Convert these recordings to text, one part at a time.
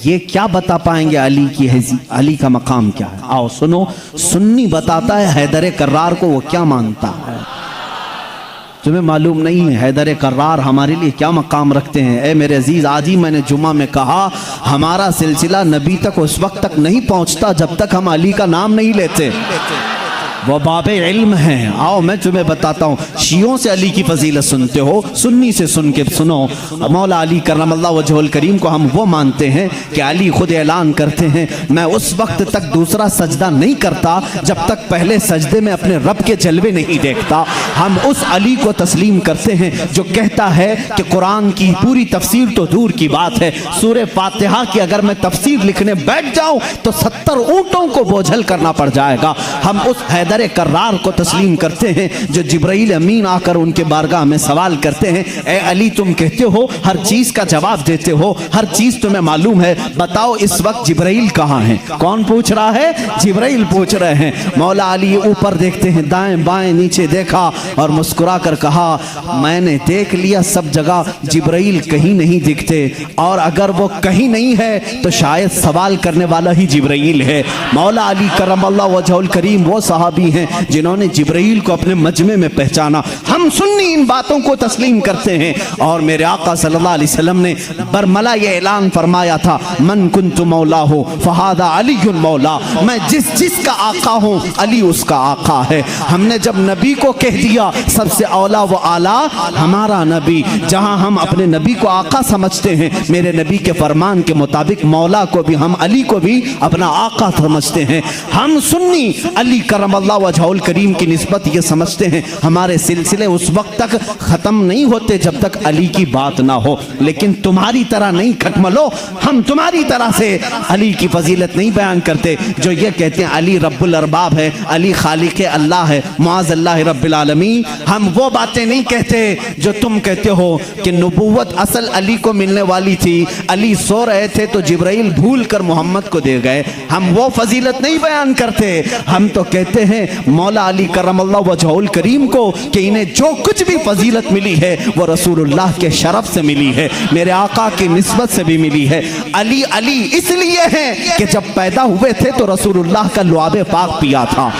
ये क्या बता पाएंगे अली की अली का मकाम क्या है? आओ सुनो, सुन्नी बताता है हैदर कर्रार को वो क्या मानता है। तुम्हें मालूम नहीं है हैदर कर्रार हमारे लिए क्या मकाम रखते हैं। ए मेरे अजीज, आज ही मैंने जुमा में कहा हमारा सिलसिला नबी तक उस वक्त तक नहीं पहुंचता जब तक हम अली का नाम नहीं लेते। वो बाबे इल्म हैं। आओ मैं तुम्हें बताता हूँ, शियों से अली की फजीलत सुनते हो, सुन्नी से सुन के सुनो। मौला अली करमल्लाहु वजहुल करीम को हम वो मानते हैं कि अली खुद ऐलान करते हैं मैं उस वक्त तक दूसरा सजदा नहीं करता जब तक पहले सजदे में अपने रब के जलवे नहीं देखता। हम उस अली को तस्लीम करते हैं जो कहता है कि कुरान की पूरी तफसीर तो दूर की बात है, सूरह फातिहा की अगर मैं तफसीर लिखने बैठ जाऊं तो 70 ऊंटों को बोझल करना पड़ जाएगा। हम उस हैदर कर्रार को तस्लीम करते हैं जो जिब्राइल अमीन आकर उनके बारगाह में सवाल करते हैं, ए अली तुम कहते हो हर चीज का जवाब देते हो, हर चीज तुम्हें मालूम है, बताओ इस वक्त जिब्राइल कहाँ है? कौन पूछ रहा है? जिब्राइल पूछ रहे हैं। मौला अली ऊपर देखते हैं, दाएं बाएं नीचे देखा और मुस्कुरा कर कहा मैंने देख लिया सब जगह जिब्राइल कहीं नहीं दिखते, और अगर वो कहीं नहीं है तो शायद सवाल करने वाला ही जिब्राइल है। मौला अली करमल्लाहु वजहुल करीम वो सहाबी हैं जिन्होंने जिब्राइल को अपने मजमे में पहचाना। हम सुन्नी इन बातों को तस्लीम करते हैं। और मेरे आका सल्लल्लाहु अलैहि वसल्लम ने बरमला ये ऐलान फरमाया था, मन कुन्तु मौला हो फहादा अलीयुन मौला, मैं जिस का आका हूँ अली उसका आका है। हमने जब नबी को कह दिया सबसे औला व आला हमारा नबी, जहाँ हम अपने नबी को आका समझते हैं, मेरे नबी के फरमान के मुताबिक मौला को भी हम अली को भी अपना आका समझते हैं। हम सुन्नी अली करमल्लाहु वजहुल करीम की निस्बत ये समझते हैं हमारे सिलसिले उस वक्त तक खत्म नहीं होते जब तक अली की बात ना हो। लेकिन तुम्हारी तरह नहीं खटमलो, हम तुम्हारी तरह से अली की फजीलत नहीं बयान करते जो ये कहते हैं अली रब्बुल अरबाब है, अली खालिक अल्लाह है, मुआज़ अल्लाह रब्बिल आलमीन। हम वो बातें नहीं कहते जो तुम कहते हो कि नबूवत असल अली को मिलने वाली थी, अली सो रहे थे तो जिब्राइल भूल कर मोहम्मद को दे गए। हम वो फजीलत नहीं बयान करते। हम तो कहते हैं मौला अली करमल्लाहु वजहुल करीम को कि इन्हें जो कुछ भी फजीलत मिली है वो रसूलुल्लाह के शरफ से मिली है, मेरे आका की निस्बत से भी मिली है। अली अली इसलिए है कि जब पैदा हुए थे तो रसूलुल्लाह का लुआबे पाक पिया था।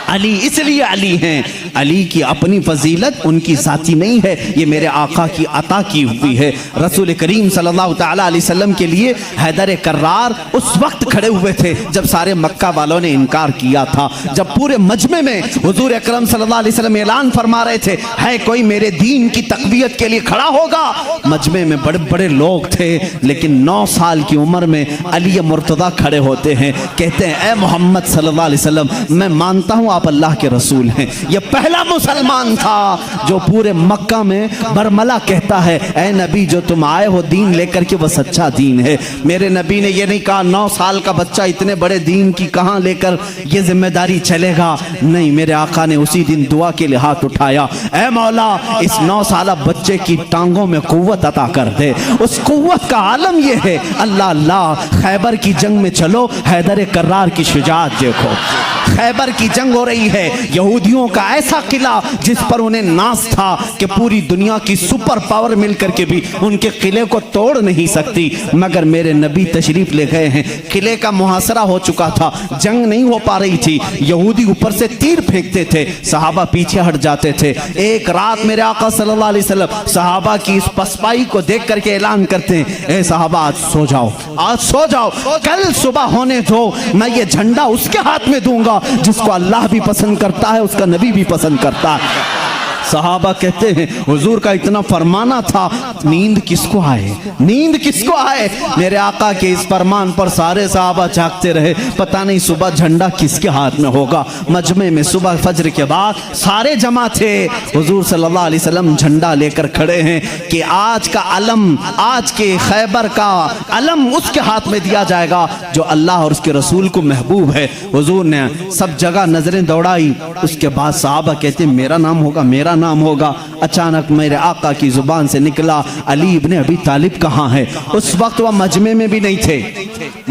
अली इसलिए अली हैं। अली की अपनी फजीलत उनकी साथी नहीं है, ये मेरे आका की अता की हुई है। रसूल करीम सल्लल्लाहु ताला अलैहि वसल्लम के लिए हैदर कर्रार उस वक्त खड़े हुए थे जब सारे मक्का वालों ने इनकार किया था, जब पूरे मजमे में हुजूर अकरम सल्लल्लाहु अलैहि वसल्लम ऐलान फरमा रहे थे है कोई मेरे दीन की तकवीयत के लिए खड़ा होगा। मजमे में बड़े बड़े लोग थे, लेकिन 9 साल की उम्र में अली मुर्तदा खड़े होते हैं, कहते हैं ए मोहम्मद सल्लल्लाहु अलैहि वसल्लम मैं मानता हूँ आप अल्लाह के रसूल हैं। यह पहला मुसलमान था जो पूरे मक्का में बरमला कहता है ऐ नबी जो तुम आए हो दीन लेकर के वह सच्चा दीन है। मेरे नबी ने यह नहीं कहा 9 साल का बच्चा इतने बड़े दीन की कहां लेकर ये जिम्मेदारी चलेगा, नहीं, मेरे आका ने उसी दिन दुआ के लिए हाथ उठाया, ऐ मौला इस 9 साल बच्चे की टांगों में कुव्वत अता कर दे। उस कुव्वत का आलम यह है, अल्लाह अल्लाह खैबर की जंग में चलो, हैदर कर्रार की शुजाअत देखो। खैबर की जंग हो रही है, यहूदियों का ऐसा किला जिस पर उन्हें नाज था कि पूरी दुनिया की सुपर पावर मिलकर के भी उनके किले को तोड़ नहीं सकती, मगर मेरे नबी तशरीफ ले गए हैं। किले का मुहासरा हो चुका था, जंग नहीं हो पा रही थी, यहूदी ऊपर से तीर फेंकते थे, सहाबा पीछे हट जाते थे। एक रात मेरे आका सल्लल्लाहु अलैहि वसल्लम सहाबा की इस पसपाई को देख करके ऐलान करते हैं, ए सहाबा आज सो जाओ, आज सो जाओ, कल सुबह होने दो, मैं ये झंडा उसके हाथ में दूंगा जिसको अल्लाह भी पसंद करता है, उसका नबी भी पसंद करता है। सहाबा कहते हैं हुजूर का इतना फरमाना था, नींद किसको आए, नींद किसको आए। मेरे आका के इस फरमान पर सारे सहाबा जागते रहे, पता नहीं सुबह झंडा किसके हाथ में होगा। मजमे में सुबह फजर के बाद सारे जमा थे, हुजूर सल्लल्लाहु अलैहि वसल्लम झंडा लेकर खड़े हैं कि आज का अलम, आज के खैबर का अलम उसके हाथ में दिया जाएगा जो अल्लाह और उसके रसूल को महबूब है। हुजूर ने सब जगह नजरें दौड़ाई, उसके बाद सहाबा कहते मेरा नाम होगा, मेरा नाम होगा। अचानक मेरे आका की जुबान से निकला अली इब्ने अबी तालिब कहाँ है। उस वक्त वह मजमे में भी नहीं थे,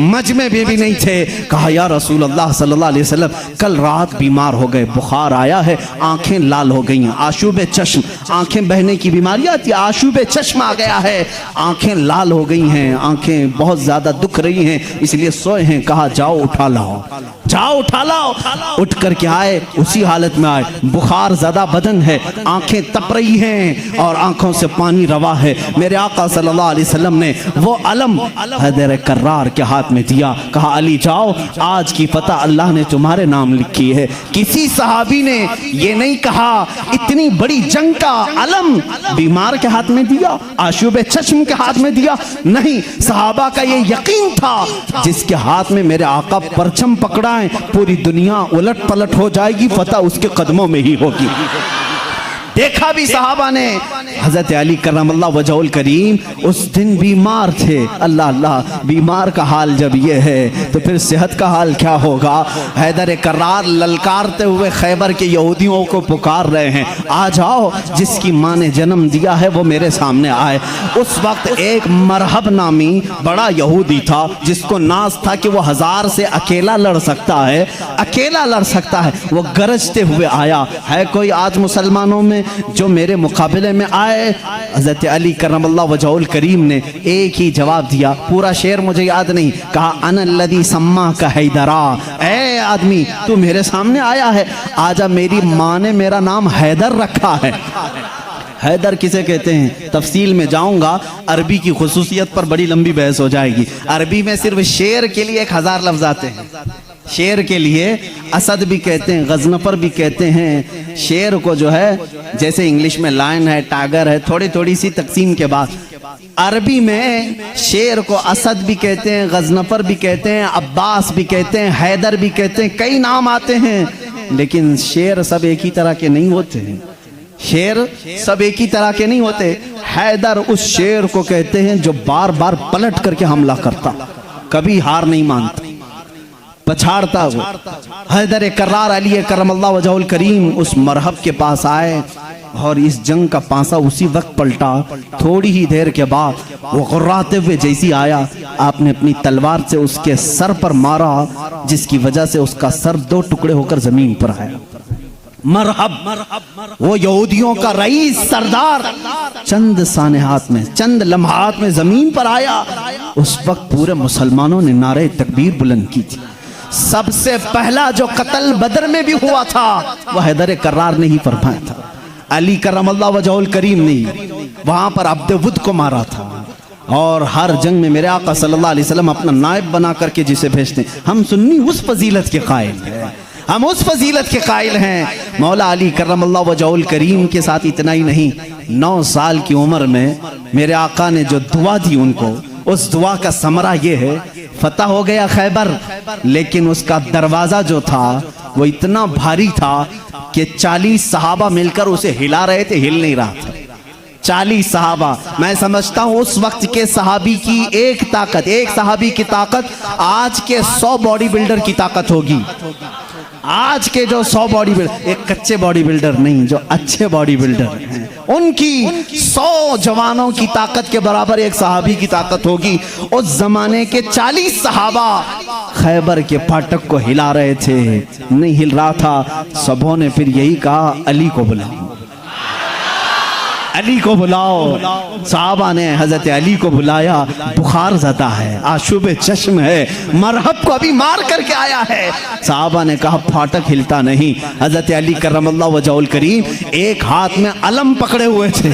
मजमे में भी नहीं थे। कहा या रसूल अल्लाह सल्लल्लाहु अलैहि वसल्लम, कल रात बीमार हो गए, बुखार आया है, आंखें लाल हो गई हैं, आशूब चश्म, आंखें बहने की बीमारी आती है, आशूब चश्म आ गया है, आंखें लाल हो गई हैं, आंखें बहुत ज्यादा दुख रही हैं, इसलिए सोए हैं। कहा जाओ उठा लाओ, जाओ उठा लाओ। उठ करके आए, उसी हालत में आए, बुखार ज्यादा बदन है, आंखें तप रही हैं और आंखों से पानी रवा है। मेरे आका सल्लल्लाहु अलैहि वसल्लम ने वो अलम हैदर कर्रार के हाथ में दिया। कहा अली जाओ, आज की फतह अल्लाह ने तुम्हारे नाम लिखी है। किसी सहाबी ने ये नहीं कहा इतनी बड़ी जंग का अलम बीमार के हाथ में दिया, आशूब चश्म के हाथ में दिया, नहीं। सहाबा का ये यकीन था जिसके हाथ में मेरे आका परचम पकड़ा है, पूरी दुनिया उलट पलट हो जाएगी, फतह उसके कदमों में ही होगी। देखा भी सहाबा ने। हजरत अली करमल्लाहु वजहुल करीम उस दिन बीमार थे। अल्लाह अल्लाह, बीमार का हाल जब ये है तो फिर सेहत का हाल क्या होगा। हैदर कर्रार ललकारते हुए खैबर के यहूदियों को पुकार रहे हैं, आ जाओ, जिसकी माँ ने जन्म दिया है वो मेरे सामने आए। उस वक्त एक मरहब नामी बड़ा यहूदी था जिसको नाज था कि वो 1000 से अकेला लड़ सकता है, अकेला लड़ सकता है। वो गरजते हुए आया, है कोई आज मुसलमानों में जो मेरे मुकाबले में आए। हज़रत अली करमल्लाहु वजहुल करीम ने एक ही जवाब दिया, पूरा शेर मुझे याद नहीं, कहा अनल्लज़ी सम्मा का हैदरा, ऐ आदमी तू मेरे सामने आया है, आजा, मेरी माँ ने मेरा नाम हैदर रखा है। हैदर किसे कहते हैं तफसील में जाऊंगा, अरबी की खुसूसियत पर बड़ी लंबी बहस हो जाएगी। अरबी में सिर्फ शेर के लिए 1000 लफ्ज आते हैं। शेर के लिए असद भी कहते हैं, गजनफर भी कहते हैं। शेर को जो है जैसे इंग्लिश में लायन है, टाइगर है, थोड़ी थोड़ी सी तकसीम के बाद अरबी में शेर को असद भी कहते हैं, गजनफर भी कहते हैं, अब्बास भी कहते हैं, हैदर भी कहते हैं, कई नाम आते हैं। लेकिन शेर सब एक ही तरह के नहीं होते हैं, शेर सब एक ही तरह के नहीं होते। हैदर उस शेर को कहते हैं जो बार बार पलट करके हमला करता, कभी हार नहीं मानता, पछाड़ता वो। हैदर कर्रार अली करमल्लाहु वजहुल करीम उस मरहब के पास आए और इस जंग का पासा उसी वक्त पलटा। थोड़ी ही देर के बाद वो गुर्राते हुए जैसी आया, आपने अपनी तलवार से उसके सर पर मारा, जिसकी वजह से उसका सर 2 टुकड़े होकर जमीन पर आया। मरहब वो यहूदियों का रईस सरदार चंद सानेहात में, चंद लम्हात में जमीन पर आया। उस वक्त पूरे मुसलमानों ने नारे तकबीर बुलंद की थी। सबसे पहला जो कत्ल बदर में भी हुआ था वह हैदर कर्रार ने ही फरमाया था। अली करमल्लाहु वजहुल करीम ने वहां पर अब्दवुद को मारा था। और हर जंग में मेरे आका सल्लल्लाहु अलैहि वसल्लम अपना नायब बना करके जिसे भेजते हैं। हम सुन्नी उस फजीलत के कायल हैं, हम उस फजीलत के कायल हैं। मौला अली करमल्लाहु वजहुल करीम के साथ इतना ही नहीं, 9 साल की उम्र में मेरे आका ने जो दुआ दी उनको, उस दुआ का समरा ये है, फतह हो गया खैबर, लेकिन उसका दरवाजा जो था वो इतना भारी था कि 40 सहाबा मिलकर उसे हिला रहे थे, हिल नहीं रहा था। 40 सहाबा, मैं समझता हूं उस वक्त के सहाबी की एक ताकत, एक सहाबी की ताकत आज के 100 बॉडी बिल्डर की ताकत होगी। आज के जो 100 बॉडी बिल्डर, एक कच्चे बॉडी बिल्डर नहीं, जो अच्छे बॉडी बिल्डर हैं, उनकी 100 जवानों की ताकत के बराबर एक सहाबी की ताकत होगी। उस जमाने के 40 सहाबा खैबर के फाटक को हिला रहे थे, नहीं हिल रहा था। सबों ने फिर यही कहा, अली को बुलाओ, अली को बुलाओ। साहबा ने हजरत अली को बुलाया। बुखार ज़दा है, आशुब चश्म है, मरहब को अभी मार करके आया है। साहबा ने कहा फाटक हिलता नहीं। हजरत अली करमल्लाहु वजहुल करीम एक हाथ में अलम पकड़े हुए थे,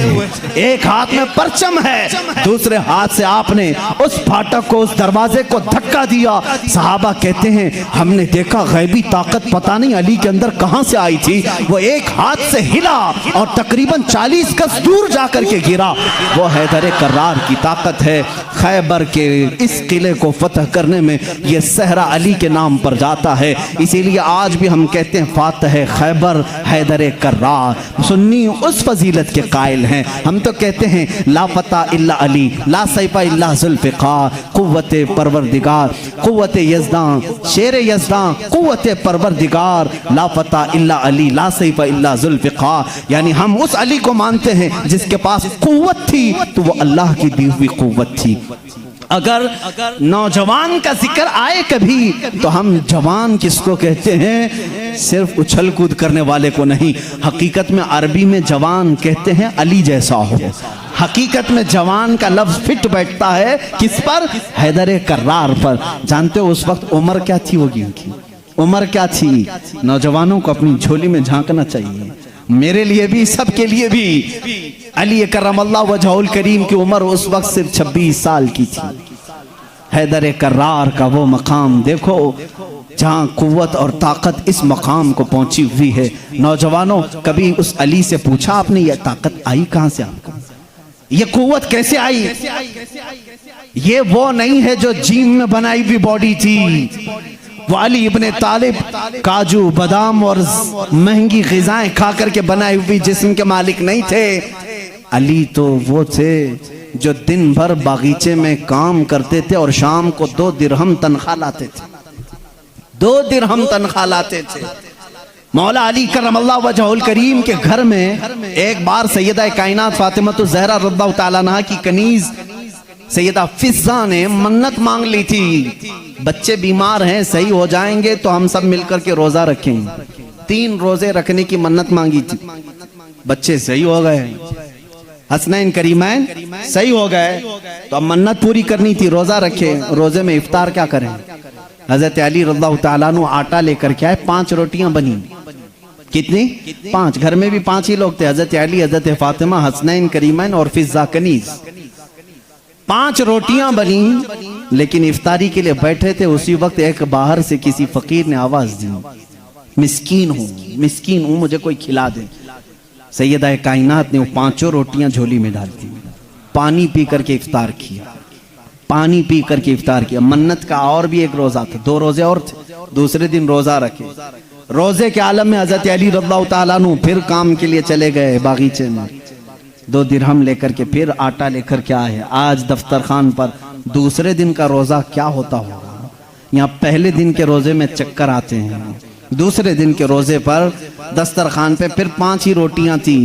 एक हाथ में परचम है, दूसरे हाथ से आपने उस फाटक को, उस दरवाजे को धक्का दिया। साहबा कहते हैं हमने देखा गैबी ताकत पता नहीं अली के अंदर कहां से आई थी, वो एक हाथ से हिला और तकरीबन 40 गज दूर जाकर के गिरा। वो हैदर कर्रार की ताकत है। खैबर के इस किले को फतह करने में ये सहरा अली के नाम पर जाता है। इसीलिए आज भी हम कहते हैं फातह खैबर हैदर कर्रार। सुन्नी उस फजीलत के कायल हैं। हम तो कहते हैं ला फतह इल्ला अली, ला सैफा इल्ला जुल्फ़िकार, कुव्वत परवरदिगार, कुव्वत यज़दां, शेर यज़दां, कुव्वत परवरदिगार, ला फतह इल्ला अली, ला सैफा इल्ला जुल्फ़िकार। यानी हम उस अली को मानते हैं जिसके पास कुव्वत थी तो वो अल्लाह की दी हुई कुव्वत थी। अगर नौजवान का जिक्र आए कभी तो हम जवान किसको कहते हैं? सिर्फ उछल कूद करने वाले को नहीं, हकीकत में अरबी में जवान कहते हैं अली जैसा हो। हकीकत में जवान का लफ्ज फिट बैठता है किस पर? हैदर कर्रार पर। जानते हो उस वक्त उम्र क्या थी होगी उनकी? उम्र क्या थी? नौजवानों को अपनी झोली में झांकना चाहिए, मेरे लिए भी, सबके लिए भी। अली करमल्लाह वजहुल करीम की उम्र उस वक्त सिर्फ 26 साल की थी। हैदर कर्रार का वो मकाम देखो जहाँ कुव्वत और ताकत इस मकाम को पहुंची हुई है। नौजवानों, कभी उस अली से पूछा आपने ये ताकत आई कहां से आपको? ये कुव्वत कैसे आई? ये वो नहीं है जो जिम में बनाई हुई बॉडी थी। वो अली इब्ने तालिब काजू बादाम और महंगी ग़िज़ाएं खा करके बनाई हुई जिस्म के मालिक नहीं थे। अली तो वो थे जो दिन भर बागीचे में काम करते थे और शाम को 2 दिरहम तनख्वाह लाते थे। 2 दिरहम तनख्वाह लाते थे। मौला अली करमल्लाह वजहुल करीम के घर में एक बार सैयदा कायनात फातिमा ज़हरा रज़ियल्लाहु ताला अन्हा की कनीज सैयदा फिज़्ज़ा ने मन्नत मांग ली थी, बच्चे बीमार हैं, सही हो जाएंगे तो हम सब मिलकर के रोजा रखेंगे। 3 रोजे रखने की मन्नत मांगी थी, बच्चे सही हो गए, हसनैन करीमैन सही हो गए, तो अब मन्नत पूरी करनी थी, रोजा रखे। रोजे में इफ्तार क्या करें? हजरत अली रज़ियल्लाहु ताला अन्हु आटा लेकर के आए, 5 रोटियां बनी। कितनी? 5। घर में भी 5 ही लोग थे, हजरत अली, हजरत फातिमा, हसनैन करीमैन और फिज़्ज़ा कनीज। 5 रोटियां बनी, लेकिन इफ्तारी के लिए बैठे थे। उसी वक्त एक बाहर से किसी फकीर ने आवाज दी, मिस्कीन हूं, मुझे कोई खिला दे। सैयदा कायनात ने वो 5 रोटियां झोली में डाल दी, पानी पी करके इफ्तार किया, पानी पी करके इफ्तार किया। मन्नत का और भी एक रोजा था, 2 रोजे और थे, दूसरे दिन रोजा रखे। रोजे के आलम में हजरत अली रज़ियल्लाहु ताला अन्हु फिर काम के लिए चले गए बागीचे में, 2 दिरहम लेकर के फिर आटा लेकर के आए। आज दफ्तर खान पर दूसरे दिन का रोजा क्या होता होगा? यहाँ पहले दिन के रोजे में चक्कर आते हैं, दूसरे दिन के रोजे पर दस्तरखान पे फिर 5 ही रोटियां थी।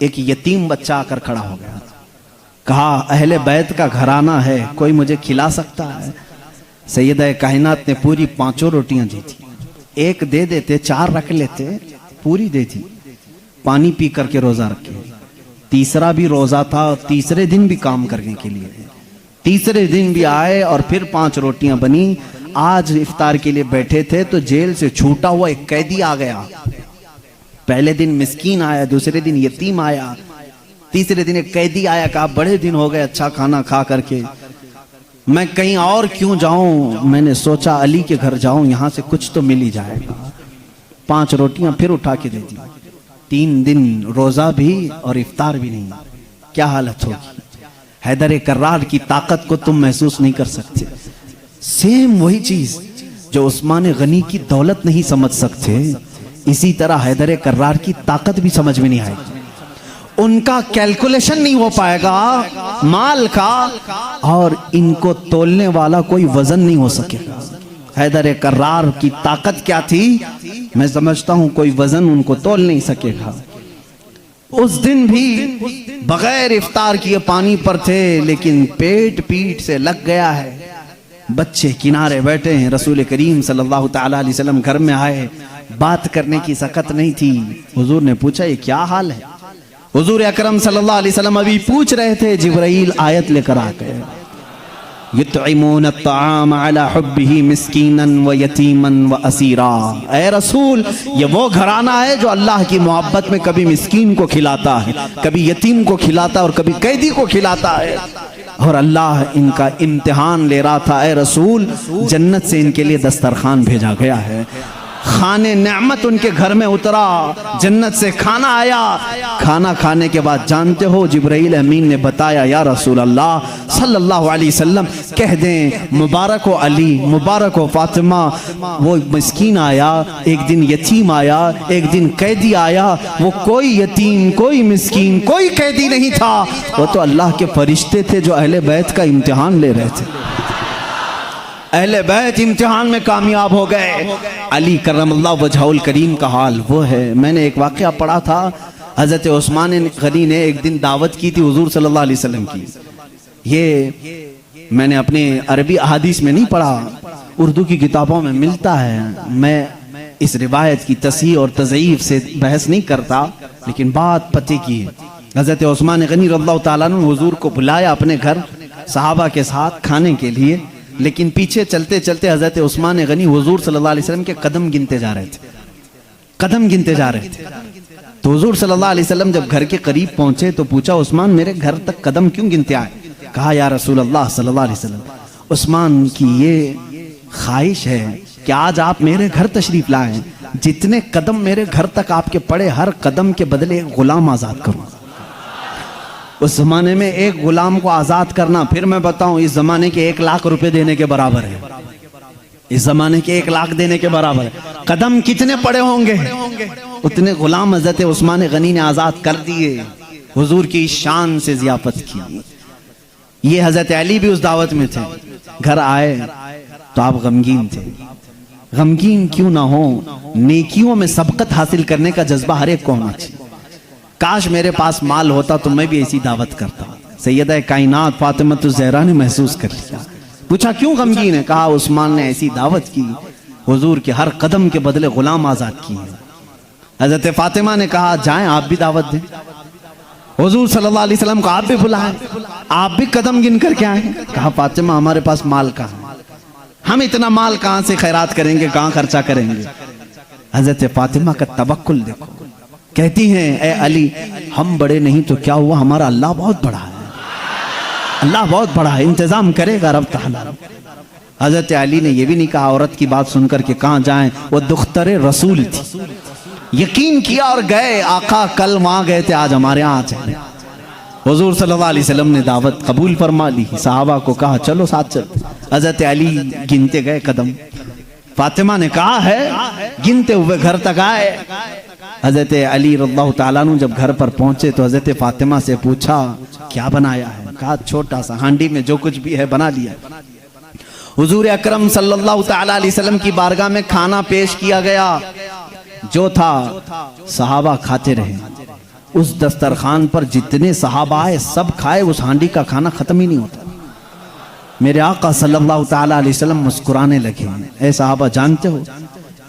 एक यतीम बच्चा आकर खड़ा हो गया, कहा अहले बैत का घराना है, कोई मुझे खिला सकता है? सैयदा कायनात ने पूरी 5 रोटियां दी थी, एक दे देते, 4 रख लेते, पूरी दे दी। पानी पी करके रोजा रखे। तीसरा भी रोजा था, तीसरे दिन भी काम करने के लिए, तीसरे दिन भी आए और फिर 5 रोटियां बनी। आज इफ्तार के लिए बैठे थे तो जेल से छूटा हुआ एक कैदी आ गया। पहले दिन मिस्कीन आया, दूसरे दिन यतीम आया, तीसरे दिन एक कैदी आया, कहा बड़े दिन हो गए अच्छा खाना खा करके, मैं कहीं और क्यों जाऊं? मैंने सोचा अली के घर जाऊं, यहां से कुछ तो मिल ही जाएगा। 5 रोटियां फिर उठा के दे दी। 3 दिन रोजा भी और इफ्तार भी नहीं। क्या हालत होगी? हैदर कर्रार की ताकत को तुम महसूस नहीं कर सकते। सेम वही चीज जो उस्मान गनी की दौलत नहीं समझ सकते, इसी तरह हैदर कर्रार की ताकत भी समझ में नहीं आएगी। उनका कैलकुलेशन नहीं हो पाएगा माल का, और इनको तोलने वाला कोई वजन नहीं हो सकेगा। हैदर कर्रार की ताकत क्या थी? मैं समझता हूं कोई वजन उनको तोल नहीं सकेगा। उस दिन भी बगैर इफ्तार किए पानी पर थे, लेकिन पेट पीठ से लग गया है। बच्चे किनारे बैठे हैं, रसूल करीम सल्लल्लाहु ताला अलैहि वसल्लम घर में आए, बात करने की सकत नहीं थी। हुजूर ने पूछा ये क्या हाल है? हुजूर अकरम सल्लल्लाहु अलैहि वसल्लम अभी पूछ रहे थे, जिब्राइल आयत लेकर आ गए, युतइमून अत्ताम अला हुब्बिही मिस्कीनन व यतीमन व असीरा। ऐ रसूल, ये वो घराना है जो अल्लाह की मोहब्बत में कभी मिस्कीन को खिलाता है, कभी यतीम को खिलाता है और कभी कैदी को खिलाता है। और अल्लाह इनका इम्तिहान ले रहा था। ऐ रसूल, जन्नत से इनके लिए दस्तरखान भेजा गया है, खाने नेमत उनके घर में उतरा, जन्नत से खाना आया। खाना खाने के बाद जानते हो जिब्राइल अमीन ने बताया, या रसूल अल्लाह सल्लल्लाहु अलैहि वसल्लम कह दें मुबारक हो अली, मुबारक हो फातिमा, वो मिस्कीन आया, एक दिन यतीम आया, एक दिन कैदी आया। वो कोई यतीम, कोई मिस्कीन, कोई कैदी नहीं था, वो तो अल्लाह के फरिश्ते थे जो अहले बैत का इम्तिहान ले रहे थे। अहले बैत इम्तिहान में कामयाब हो गए। अली करमल्लाहु वजहुल करीम का हाल वो है। मैंने एक वाक़या पढ़ा था, हज़रत उस्मान गनी ने एक दिन दावत की थी हुजूर सल्लल्लाहु अलैहि वसल्लम की। ये मैंने अपने अरबी अहादीस में नहीं पढ़ा, उर्दू की किताबों में मिलता है। मैं इस रिवायत की तस्हीह और तज़ईफ से बहस नहीं करता, लेकिन बात पते की है। हज़रत उस्मान गनी रज़ियल्लाहु ताला अन्हु हुज़ूर को बुलाया अपने घर सहाबा के साथ खाने के लिए, लेकिन पीछे चलते चलते हज़रत उस्मान गनी हुज़ूर सल्लल्लाहु अलैहि वसल्लम के कदम गिनते जा रहे थे, कदम गिनते जा रहे थे। तो हुज़ूर सल्लल्लाहु अलैहि वसल्लम जब घर के करीब पहुंचे तो पूछा, उस्मान मेरे घर तक कदम क्यों गिनते आए? कहा, या रसूल अल्लाह सल्लल्लाहु अलैहि वसल्लम, उस्मान की ये ख्वाहिश है कि आज आप मेरे घर तशरीफ लाएं, जितने कदम मेरे घर तक आपके पड़े, हर कदम के बदले एक गुलाम आजाद करूं। उस जमाने में एक गुलाम को आजाद करना, फिर मैं बताऊं, इस जमाने के 1 लाख रुपए देने के बराबर है। इस जमाने के 1 लाख देने के बराबर है। कदम कितने पड़े होंगे, उतने गुलाम हज़रत उस्मान गनी ने आजाद कर दिए। हुजूर की शान से ज़ियाफत की। ये हज़रत अली भी उस दावत में थे। घर आए तो आप गमगीन थे। गमगीन क्यों ना हो, नेकियों में सबकत हासिल करने का जज्बा हर एक को होना चाहिए। काश मेरे पास माल होता तो मैं भी ऐसी दावत करता। सैयदा कायनात फातिमतुज़ ज़हरा ने महसूस कर लिया। पूछा क्यों गमगीन है? कहा, उस्मान ने ऐसी दावत की, हुजूर के हर कदम के बदले गुलाम आजाद किए। हज़रत फातिमा ने कहा, जाएं आप भी दावत दें। हुजूर सल्लल्लाहु अलैहि वसल्लम को आप भी बुलाएं, आप भी कदम गिन करके आए। कहा, फातिमा हमारे पास माल कहाँ है, हम इतना माल कहाँ से खैरात करेंगे, कहाँ खर्चा करेंगे। हज़रत फातिमा का तवक्कुल देखो, कहती हैं, ए अली हम बड़े नहीं तो क्या हुआ, हमारा अल्लाह बहुत बड़ा है, अल्लाह बहुत बड़ा है, इंतजाम करेगा रब ताला। हज़रत अली ने यह भी नहीं कहा औरत की बात सुनकर के कहाँ जाएं, वो दुख्तरे रसूल थी, यकीन किया और गए। आका कल वहां गए थे, आज हमारे यहाँ चले। हुजूर सल्लल्लाहु अलैहि वसल्लम ने दावत कबूल फरमा ली। सहाबा को कहा चलो साथ चलते। हज़रत अली गिनते गए कदम। फातिमा ने कहा है, गिनते हुए घर तक आए। हज़रत अली रज़ियल्लाहु ताला अन्हु जब घर पर पहुंचे तो हज़रत फातिमा से पूछा क्या बनाया है? कहा, छोटा सा हांडी में जो कुछ भी है बना लिया। हुजूर अकरम सल्लल्लाहु ताला अलैहि वसल्लम की बारगाह में खाना पेश किया गया। जो था सहाबा खाते रहे। उस दस्तरखान पर जितने सहाबा आए सब खाए, उस हांडी का खाना खत्म ही नहीं होता। मेरे आका सल्लल्लाहु ताला अलैहि वसल्लम मुस्कुराने लगे। ऐ सहाबा, जानते हो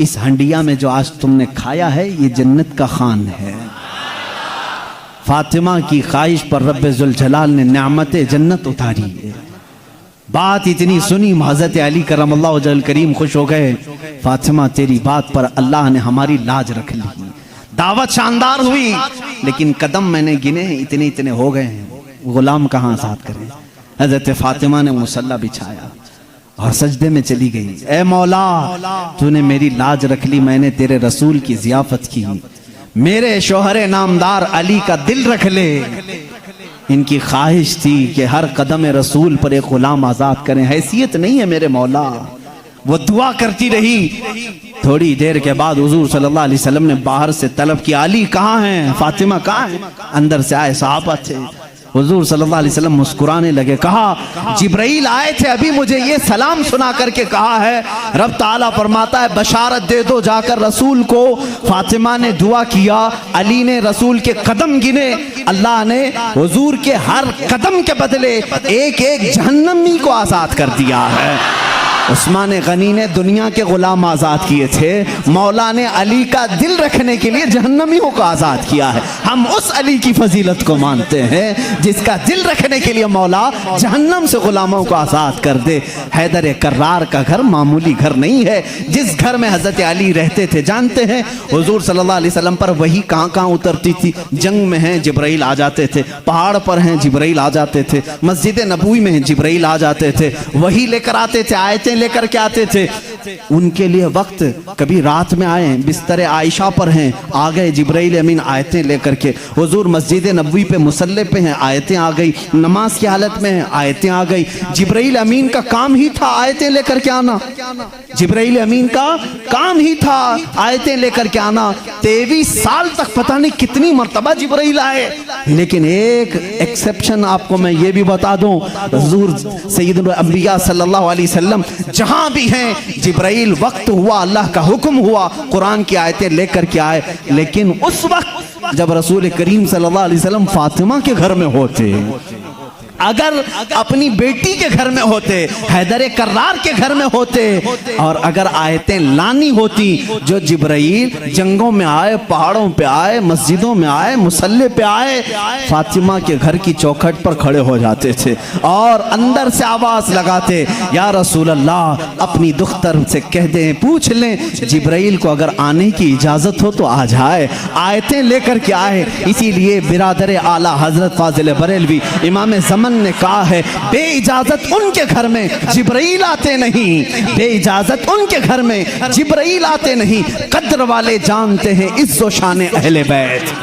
इस हंडिया में जो आज तुमने खाया है ये जन्नत का खान है। फातिमा की ख्वाहिश पर रब्बे जुल जलाल ने नेमते जन्नत उतारी है। बात इतनी सुनी, हज़रत अली करमल्लाहु वजहल करीम खुश हो गए। फातिमा तेरी बात पर अल्लाह ने हमारी लाज रख ली। दावत शानदार हुई, लेकिन कदम मैंने गिने इतने इतने हो गए हैं, गुलाम कहाँ आजाद करें। हज़रत फातिमा ने मुसल्ला बिछाया और सजदे में चली गई। ए मौला, तूने मेरी लाज रख ली, मैंने तेरे रसूल की ज़ियाफत की। मेरे शोहरे नामदार अली का दिल रख ले। इनकी ख्वाहिश थी कि हर कदम रसूल पर एक गुलाम आजाद करें। हैसियत नहीं है मेरे मौला। वो दुआ करती रही। थोड़ी देर के बाद हुजूर सल्लल्लाहु अलैहि वसल्लम ने बाहर से तलब किया, अली कहाँ हैं, फातिमा कहाँ हैं? अंदर से आए सहाबा थे। हुजूर सल्लल्लाहु अलैहि वसल्लम मुस्कुराने लगे। कहा, जिब्राइल आए थे, अभी मुझे ये सलाम सुना करके कहा है, रब ताला फरमाता है बशारत दे दो जाकर रसूल को। फातिमा ने दुआ किया, अली ने रसूल के कदम गिने। अल्लाह ने हुजूर के हर कदम के बदले एक एक जहन्नमी को आजाद कर दिया है। उस्मान गनी ने दुनिया के गुलाम आजाद किए थे, मौला ने अली का दिल रखने के लिए जहन्नमियों को आजाद किया है। हम उस अली की फजीलत को मानते हैं जिसका दिल रखने के लिए मौला जहन्नम से गुलामों को आजाद कर दे। हैदर कर्रार का घर मामूली घर नहीं है। जिस घर में हजरत अली रहते थे, जानते हैं हुजूर सल्लल्लाहु अलैहि वसल्लम पर वही कहाँ कहाँ उतरती थी। जंग में हैं जिब्राइल आ जाते थे, पहाड़ पर हैं जिब्राइल आ जाते थे, मस्जिद नबवी में हैं जिब्राइल आ जाते थे, वही लेकर आते थे, आयतें लेकर के आते थे। उनके लिए वक्त, कभी रात में आए बिस्तर आयशा पर हैं, आ गए जिब्राइल अमीन आयतें लेकर के। हुजूर मस्जिद नबवी पे मुसल्ले पे हैं, आयतें आ गई। नमाज की हालत में हैं, आयतें आ गई। जिब्राइल अमीन का काम ही था आयतें लेकर के आना। जिब्राइल अमीन का काम ही था आयतें लेकर के आना। 23 साल तक पता नहीं कितनी मर्तबा जिब्राइल आए। लेकिन एक एक्सेप्शन आपको मैं ये भी बता दूं, हुजूर सैयदुल अंबिया सल्लल्लाहु अलैहि वसल्लम जहां भी हैं जिब्राइल वक्त हुआ, अल्लाह का हुक्म हुआ, कुरान की आयतें लेकर के आए। लेकिन उस वक्त जब रसूल करीम सल्लल्लाहु अलैहि वसल्लम फातिमा के घर में होते, अगर अपनी बेटी के घर में होते, हैदर कर्रार के घर में होते, और अगर आयतें लानी होती जो जिब्राइल जंगों में आए, पहाड़ों पे आए, मस्जिदों में आए, मुसल्ले पे आए, फातिमा के घर की चौखट पर खड़े हो जाते थे और अंदर से आवाज लगाते, या रसूल अल्लाह, अपनी दुख्तर से कह दें, पूछ लें जिब्राइल को अगर आने की इजाजत हो तो आ जाए, आयतें लेकर के आए। इसीलिए बिरादर आला हजरत फाजिल बरेलवी इमाम ज़मन ने कहा है, बे इजाजत उनके घर में जिब्राइल आते नहीं, बे इजाजत उनके घर में जिब्राइल आते नहीं। कद्र वाले जानते हैं इज्जो शान अहले बैत।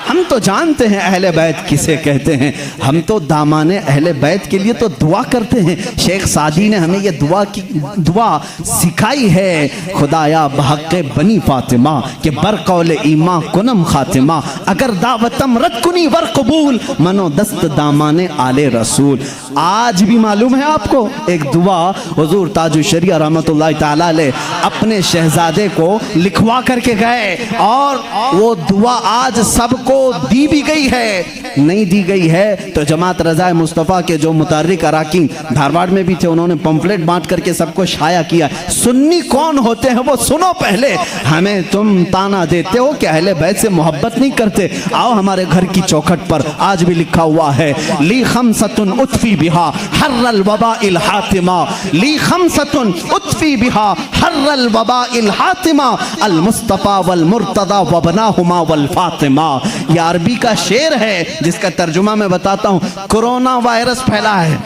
हम तो जानते हैं अहले बैत किसे कहते हैं, हम तो दामाने अहले बैत के लिए तो दुआ करते हैं। शेख सादी ने हमें ये दुआ सिखाई है, खुदाया बहक़ बनी फातिमा के बरकौल ईमा कुनम खातिमा, अगर दावतम रद कुनी वर कबूल, मनो दस्त दामाने आले रसूल। आज भी मालूम है आपको एक दुआ हुजूर ताजुल शरिया रहमतुल्लाहि तआला अलैह अपने शहजादे को लिखवा करके गए, और वो दुआ आज सबको दी भी गई है, नहीं दी गई है तो जमात रज़ाए मुस्तफ़ा के जो मुतर्रिक अराकीन धारवाड़ में भी थे, उन्होंने पंफलेट बांट करके सबको शाया किया। सुन्नी कौन होते हैं वो सुनो पहले। हमें तुम ताना देते हो कि अहले बैत से मोहब्बत नहीं करते, आओ हमारे घर की चौखट पर आज भी लिखा हुआ है, ली खमसतुन उतफी बिहा हर्रल वबाइल हातिमा, ली खमसतुन उतफी बिहा हर्रल वबाइल हातिमा, अल मुस्तफ़ा वल मुर्तदा वबनाहुमा वल फातिमा। ये अरबी का शेर है जिसका तर्जुमा मैं बताता हूं। कोरोना वायरस फैला है,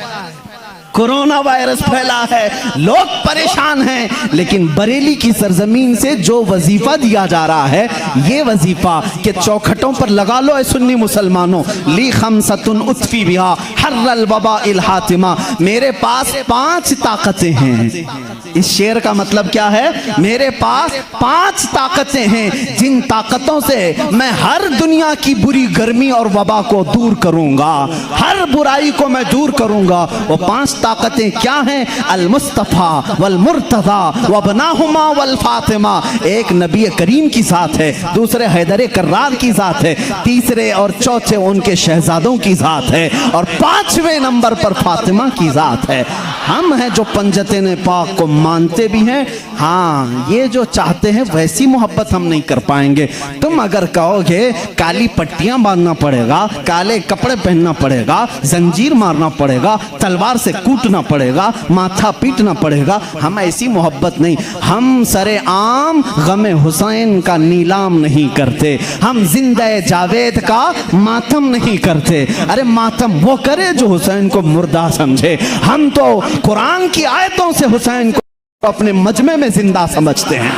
कोरोना वायरस फैला है, लोग परेशान हैं, लेकिन बरेली की सरजमीन से जो वजीफा दिया जा रहा है, ये वजीफा के चौखटों पर लगा लो ऐ सुन्नी मुसलमानों, ली खमसतुन उतफी बिहा हर्रल वबाइल हातिमा, मेरे पास 5 ताकतें हैं। इस शेर का मतलब क्या है? मेरे पास 5 ताकतें हैं जिन ताकतों से मैं हर दुनिया की बुरी गर्मी और वबा को दूर करूंगा, हर बुराई को मैं दूर करूंगा। वो 5 ताकतें क्या हैं? अल मुस्तफ़ा वल मुर्तज़ा वबनाहुमा वल फातिमा। एक नबी करीम की ज़ात है, दूसरे हैदर कर्रार की ज़ात है, तीसरे और चौथे उनके शहजादों की ज़ात है, और 5वें नंबर पर फातिमा की ज़ात है। हम हैं जो पंजतन पाक को मानते भी हैं, हाँ ये जो चाहते हैं वैसी मोहब्बत हम नहीं कर पाएंगे। तुम अगर कहोगे काली पट्टियां बांधना पड़ेगा, काले कपड़े पहनना पड़ेगा, जंजीर मारना पड़ेगा, तलवार से कूटना पड़ेगा, माथा पीटना पड़ेगा, हम ऐसी मोहब्बत नहीं। हम सरे आम गमे हुसैन का नीलाम नहीं करते, हम जिंदे जावेद का मातम नहीं करते। अरे मातम वो करे जो हुसैन को मुर्दा समझे। हम तो कुरान की आयतों से हुसैन को अपने मजमे में जिंदा समझते हैं,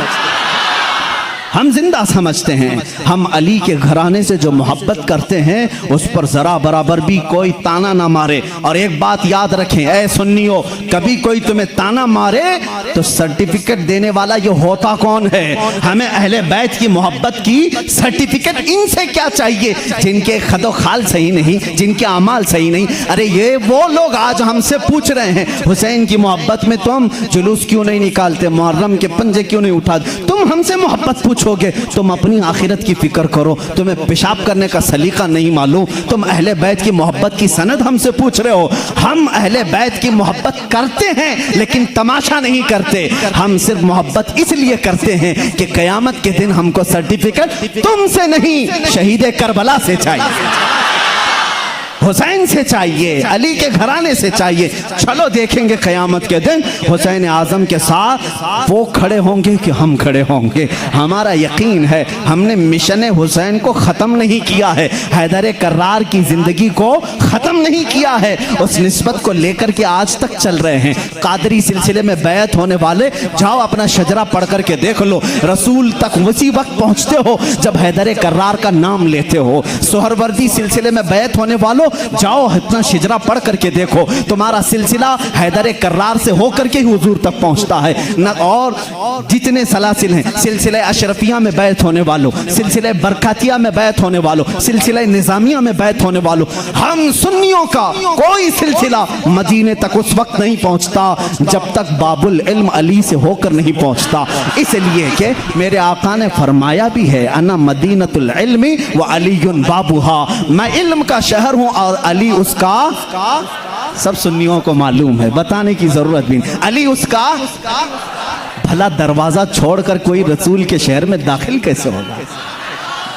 हम जिंदा समझते हैं। हम अली के घराने से जो मोहब्बत करते हैं उस पर जरा बराबर भी कोई ताना ना मारे। और एक बात याद रखें ऐ सुन्नियों, कभी कोई तुम्हें ताना मारे तो सर्टिफिकेट देने वाला ये होता कौन है? हमें अहले बैत की मोहब्बत की सर्टिफिकेट इनसे क्या चाहिए जिनके खदो खाल सही नहीं, जिनके अमाल सही नहीं। अरे ये वो लोग आज हमसे पूछ रहे हैं हुसैन की मोहब्बत में तुम जुलूस क्यों नहीं निकालते, मुहर्रम के पंजे क्यों नहीं उठाते। तुम हमसे मोहब्बत पूछोगे, तुम अपनी आखिरत की फिक्र करो। तुम्हें पेशाब करने का सलीका नहीं मालूम, तुम अहले बैत की मोहब्बत की सनद हमसे पूछ रहे हो। हम अहले बैत की मोहब्बत करते हैं लेकिन तमाशा नहीं करते। हम सिर्फ मोहब्बत इसलिए करते हैं कि कयामत के दिन हमको सर्टिफिकेट तुमसे नहीं शहीद करबला से चाहिए, हुसैन से चाहिए, अली के घराने से चाहिए। चलो देखेंगे क़यामत के दिन हुसैन आज़म के साथ वो खड़े होंगे कि हम खड़े होंगे। हमारा यकीन है हमने मिशन हुसैन को ख़त्म नहीं किया है, हैदर कर्रार की ज़िंदगी को ख़त्म नहीं किया है, उस निस्बत को लेकर के आज तक चल रहे हैं। कादरी सिलसिले में बैत होने वाले जाओ अपना शजरा पढ़ करके देख लो, रसूल तक उसी वक्त पहुँचते हो जब हैदर कर्रार का नाम लेते हो। सोहरवर्दी सिलसिले में बैत होने वालों जाओ इतना शिजरा पढ़ करके देखो, तुम्हारा सिलसिला हैदर कर्रार से होकर के ही हुजूर तक पहुंचता है न। और जितने सलासिल हैं, सिलसिला अशरफिया में बैत होने वालों, सिलसिला बरकातिया में बैत होने वालों, सिलसिला निजामिया में बैत होने वालों, हम सुन्नियों का कोई सिलसिला मदीने तक उस वक्त नहीं पहुंचता जब तक बाबुल इल्म अली से होकर नहीं पहुंचता। इसलिए कि मेरे आका ने फरमाया भी है, अना मदीनतुल इल्मी व अलीयुन बाबुहा, मैं इल्म का शहर हूँ और अली उसका, सब सुन्नियों को मालूम है, बताने की जरूरत भी नहीं। अली उसका, भला दरवाजा छोड़कर कोई रसूल के शहर में दाखिल कैसे होगा?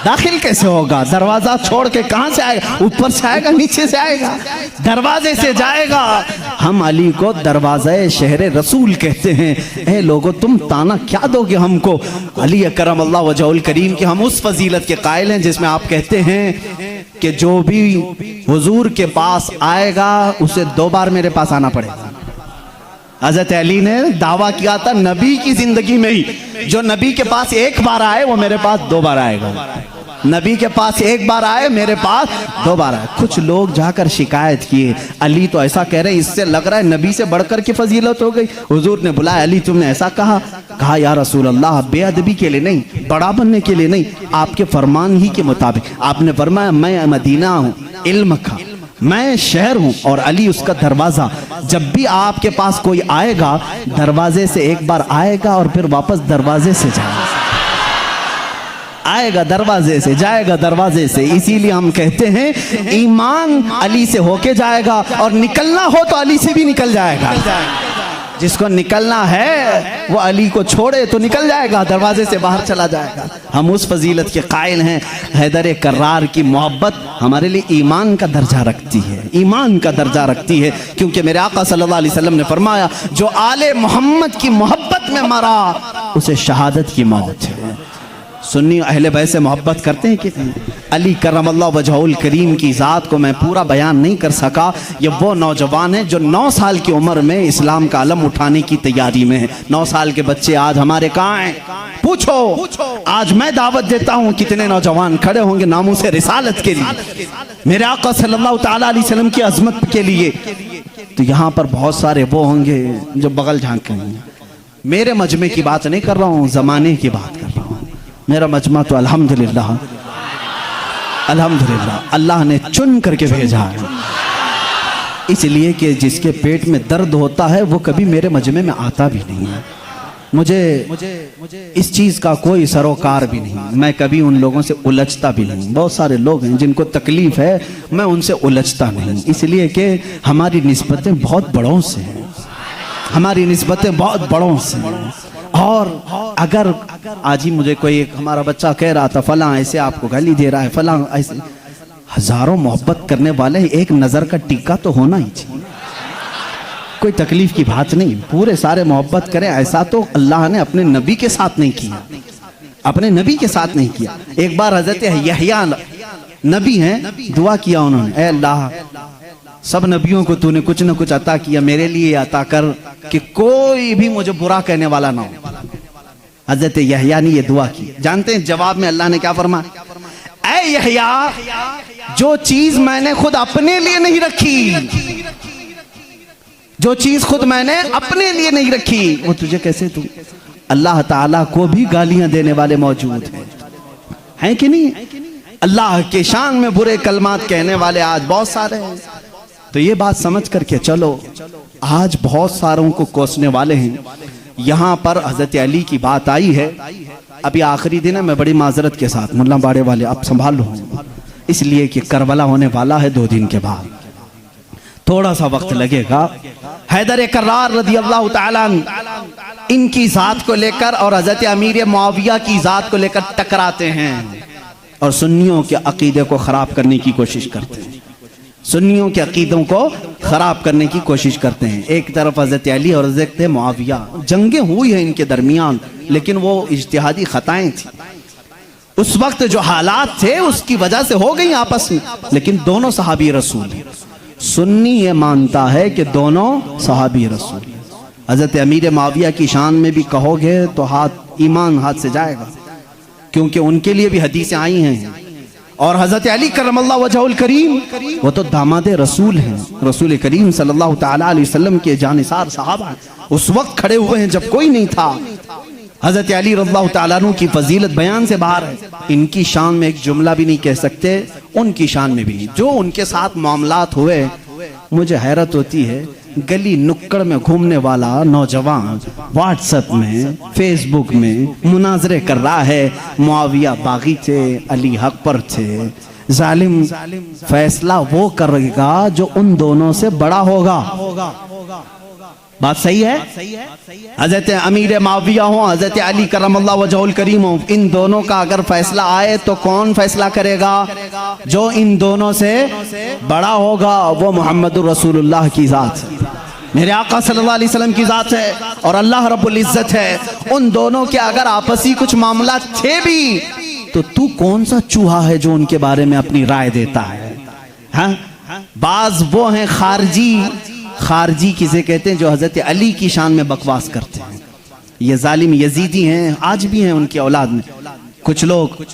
दाखिल कैसे होगा? दरवाजा छोड़ के कहां से आएगा? ऊपर से आएगा, नीचे से आएगा, दरवाजे से जाएगा। हम अली को दरवाज़े शहर रसूल कहते हैं। ए लोगो, तुम ताना क्या दोगे हमको? अली अकरम अल्लाह वजहुल करीम की हम उस फजीलत के कायल हैं जिसमें आप कहते हैं कि जो भी हुजूर के पास आएगा उसे 2 बार मेरे पास आना पड़ेगा। हज़रत अली ने दावा किया था नबी की जिंदगी में ही, जो नबी के पास 1 बार आए वो मेरे पास 2 बार आएगा। नबी के पास 1 बार आए, मेरे पास 2 बार आए। कुछ लोग जाकर शिकायत किए, अली तो ऐसा कह रहे हैं, इससे लग रहा है नबी से बढ़कर की फजीलत हो गई। हुजूर ने बुलाया, अली तुमने ऐसा कहा? कहा या रसूल अल्लाह, बेअदबी के लिए नहीं, बड़ा बनने के लिए नहीं, आपके फरमान ही के मुताबिक। आपने फरमाया मैं मदीना हूँ इल्म का, मैं शहर हूं और अली उसका दरवाजा। जब भी आपके पास कोई आएगा दरवाजे से 1 बार आएगा और फिर वापस दरवाजे से जाएगा, आएगा दरवाजे से, जाएगा दरवाजे से। इसीलिए हम कहते हैं ईमान अली से होके जाएगा और निकलना हो तो अली से भी निकल जाएगा। जिसको निकलना है वो अली को छोड़े तो निकल जाएगा, दरवाजे से बाहर चला जाएगा। हम उस फजीलत के कायल हैं। हैदर कर्रार की मोहब्बत हमारे लिए ईमान का दर्जा रखती है, ईमान का दर्जा रखती है, क्योंकि मेरे आका सल्लल्लाहु अलैहि वसल्लम ने फरमाया जो आले मोहम्मद की मोहब्बत में मरा उसे शहादत की मौत है। सुन्नी अहले बैत से मोहब्बत करते हैं कितने? अली करमल्लाहु वजहुल करीम की ज़ात को मैं पूरा बयान नहीं कर सका। ये वो नौजवान है जो 9 साल की उम्र में इस्लाम का अलम उठाने की तैयारी में है। 9 साल के बच्चे आज हमारे कहाँ हैं? पूछो। आज मैं दावत देता हूँ, कितने नौजवान खड़े होंगे नामूस रिसालत के लिए, मेरे आका सल्लल्लाहु ताला अलैहि वसल्लम की अजमत के लिए। तो यहाँ पर बहुत सारे वो होंगे जो बगल झांकेंगे। मेरे मजमे की बात नहीं कर रहा हूँ, ज़माने की बात कर रहा हूँ। मेरा मजमा तो अल्हम्दुलिल्लाह अल्लाह ने चुन करके भेजा है, इसलिए कि जिसके पेट में दर्द होता है वो कभी मेरे मजमे में आता भी नहीं है। मुझे इस चीज़ का कोई सरोकार भी नहीं, मैं कभी उन लोगों से उलझता भी नहीं। बहुत सारे लोग हैं जिनको तकलीफ़ है, मैं उनसे उलझता नहीं, इसलिए कि हमारी निस्बतें बहुत बड़ों से हैं, हमारी निस्बतें बहुत बड़ों से हैं। और अगर आज ही मुझे कोई एक हमारा बच्चा कह रहा था फलां ऐसे आपको गाली दे रहा है, फलां ऐसे, हजारों मोहब्बत करने वाले एक नज़र का टीका तो होना ही चाहिए। कोई तकलीफ की बात नहीं, पूरे सारे मोहब्बत करें, ऐसा तो अल्लाह ने अपने नबी के साथ नहीं किया, अपने नबी के साथ नहीं किया। एक बार हजरत यहया नबी हैं, दुआ किया उन्होंने, ऐ अल्लाह सब नबियों को तूने कुछ न कुछ अता किया, मेरे लिए अता कर कि कोई भी मुझे बुरा कहने वाला ना हो। हजरत यहया ने ये दुआ की। जानते हैं जवाब में अल्लाह ने क्या फरमाया? ऐ यहया, जो चीज मैंने खुद अपने लिए नहीं रखी, जो चीज खुद मैंने अपने लिए नहीं रखी वो तुझे कैसे दूं? अल्लाह ताला को भी गालियां देने वाले मौजूद हैं कि नहीं? अल्लाह के शान में बुरे कलमात कहने वाले आज बहुत सारे हैं। तो ये बात समझ करके चलो, आज बहुत सारों को कोसने वाले हैं। यहाँ पर हजरत अली की बात आई है, अभी आखिरी दिन है, मैं बड़ी माजरत के साथ मुल्ला बाड़े वाले अब संभाल लो, इसलिए कि करबला होने वाला है 2 दिन के बाद, थोड़ा सा वक्त लगेगा। हैदर कर्रार रज़ी अल्लाह ताला इनकी जात को लेकर और हजरत अमीर मुआविया की जात को लेकर टकराते हैं और सुन्नियों के अकीदे को खराब करने की कोशिश करते हैं, सुन्नियों के अकीदों को खराब करने की कोशिश करते हैं। एक तरफ हजरत अली और हजरत मुआविया, जंगें हुई हैं इनके दरमियान, लेकिन वो इज्तिहादी खताएं थी। उस वक्त जो हालात थे उसकी वजह से हो गई आपस में, लेकिन दोनों सहाबी रसूल हैं। सुन्नी ये मानता है कि दोनों सहाबी रसूल। हजरत अमीर मुआविया की शान में भी कहोगे तो ईमान हाथ से जाएगा, क्योंकि उनके लिए भी हदीसें आई हैं। और हजरत अली करमल्लाहु वजहुल करीम वो तो दामाद रसूल हैं, रसूल करीम सल्लल्लाहु ताला अलैहि वसल्लम के जानिसार साहबा उस वक्त खड़े हुए हैं जब कोई नहीं था। हजरत अली रज़ियल्लाहु ताला अन्हु की फजीलत बयान से बाहर है, इनकी शान में एक जुमला भी नहीं कह सकते, उनकी शान में भी नहीं। जो उनके साथ मामलात हुए, मुझे हैरत होती है, गली नुक्कड़ में घूमने वाला नौजवान व्हाट्सएप में फेसबुक में मुनाजरे कर रहा है, मुआविया बागी थे, अली हक पर थे, जालिम फैसला वो करेगा जो उन दोनों से बड़ा होगा। बात सही है? हजरत अमीर माविया हो, हजरत अली करमल्लाहु वजहुल करीम हो, इन दोनों का अगर फैसला आए तो कौन फैसला करेगा? जो इन दोनों से बड़ा होगा, वो मोहम्मदुर रसूलुल्लाह की जात है, मेरे आका सल्लल्लाहु अलैहि वसल्लम की जात है और अल्लाह रब्बुल इज्जत है। उन दोनों के अगर आपसी कुछ मामला थे भी तो तू कौन सा चूहा है जो उनके बारे में अपनी राय देता है? हाँ, बाज वो हैं खारजी किसे कहते हैं, जो हजरत अली की शान में बकवास करते हैं। ये जालिम यजीदी हैं, आज भी हैं उनकी औलाद में कुछ लोग।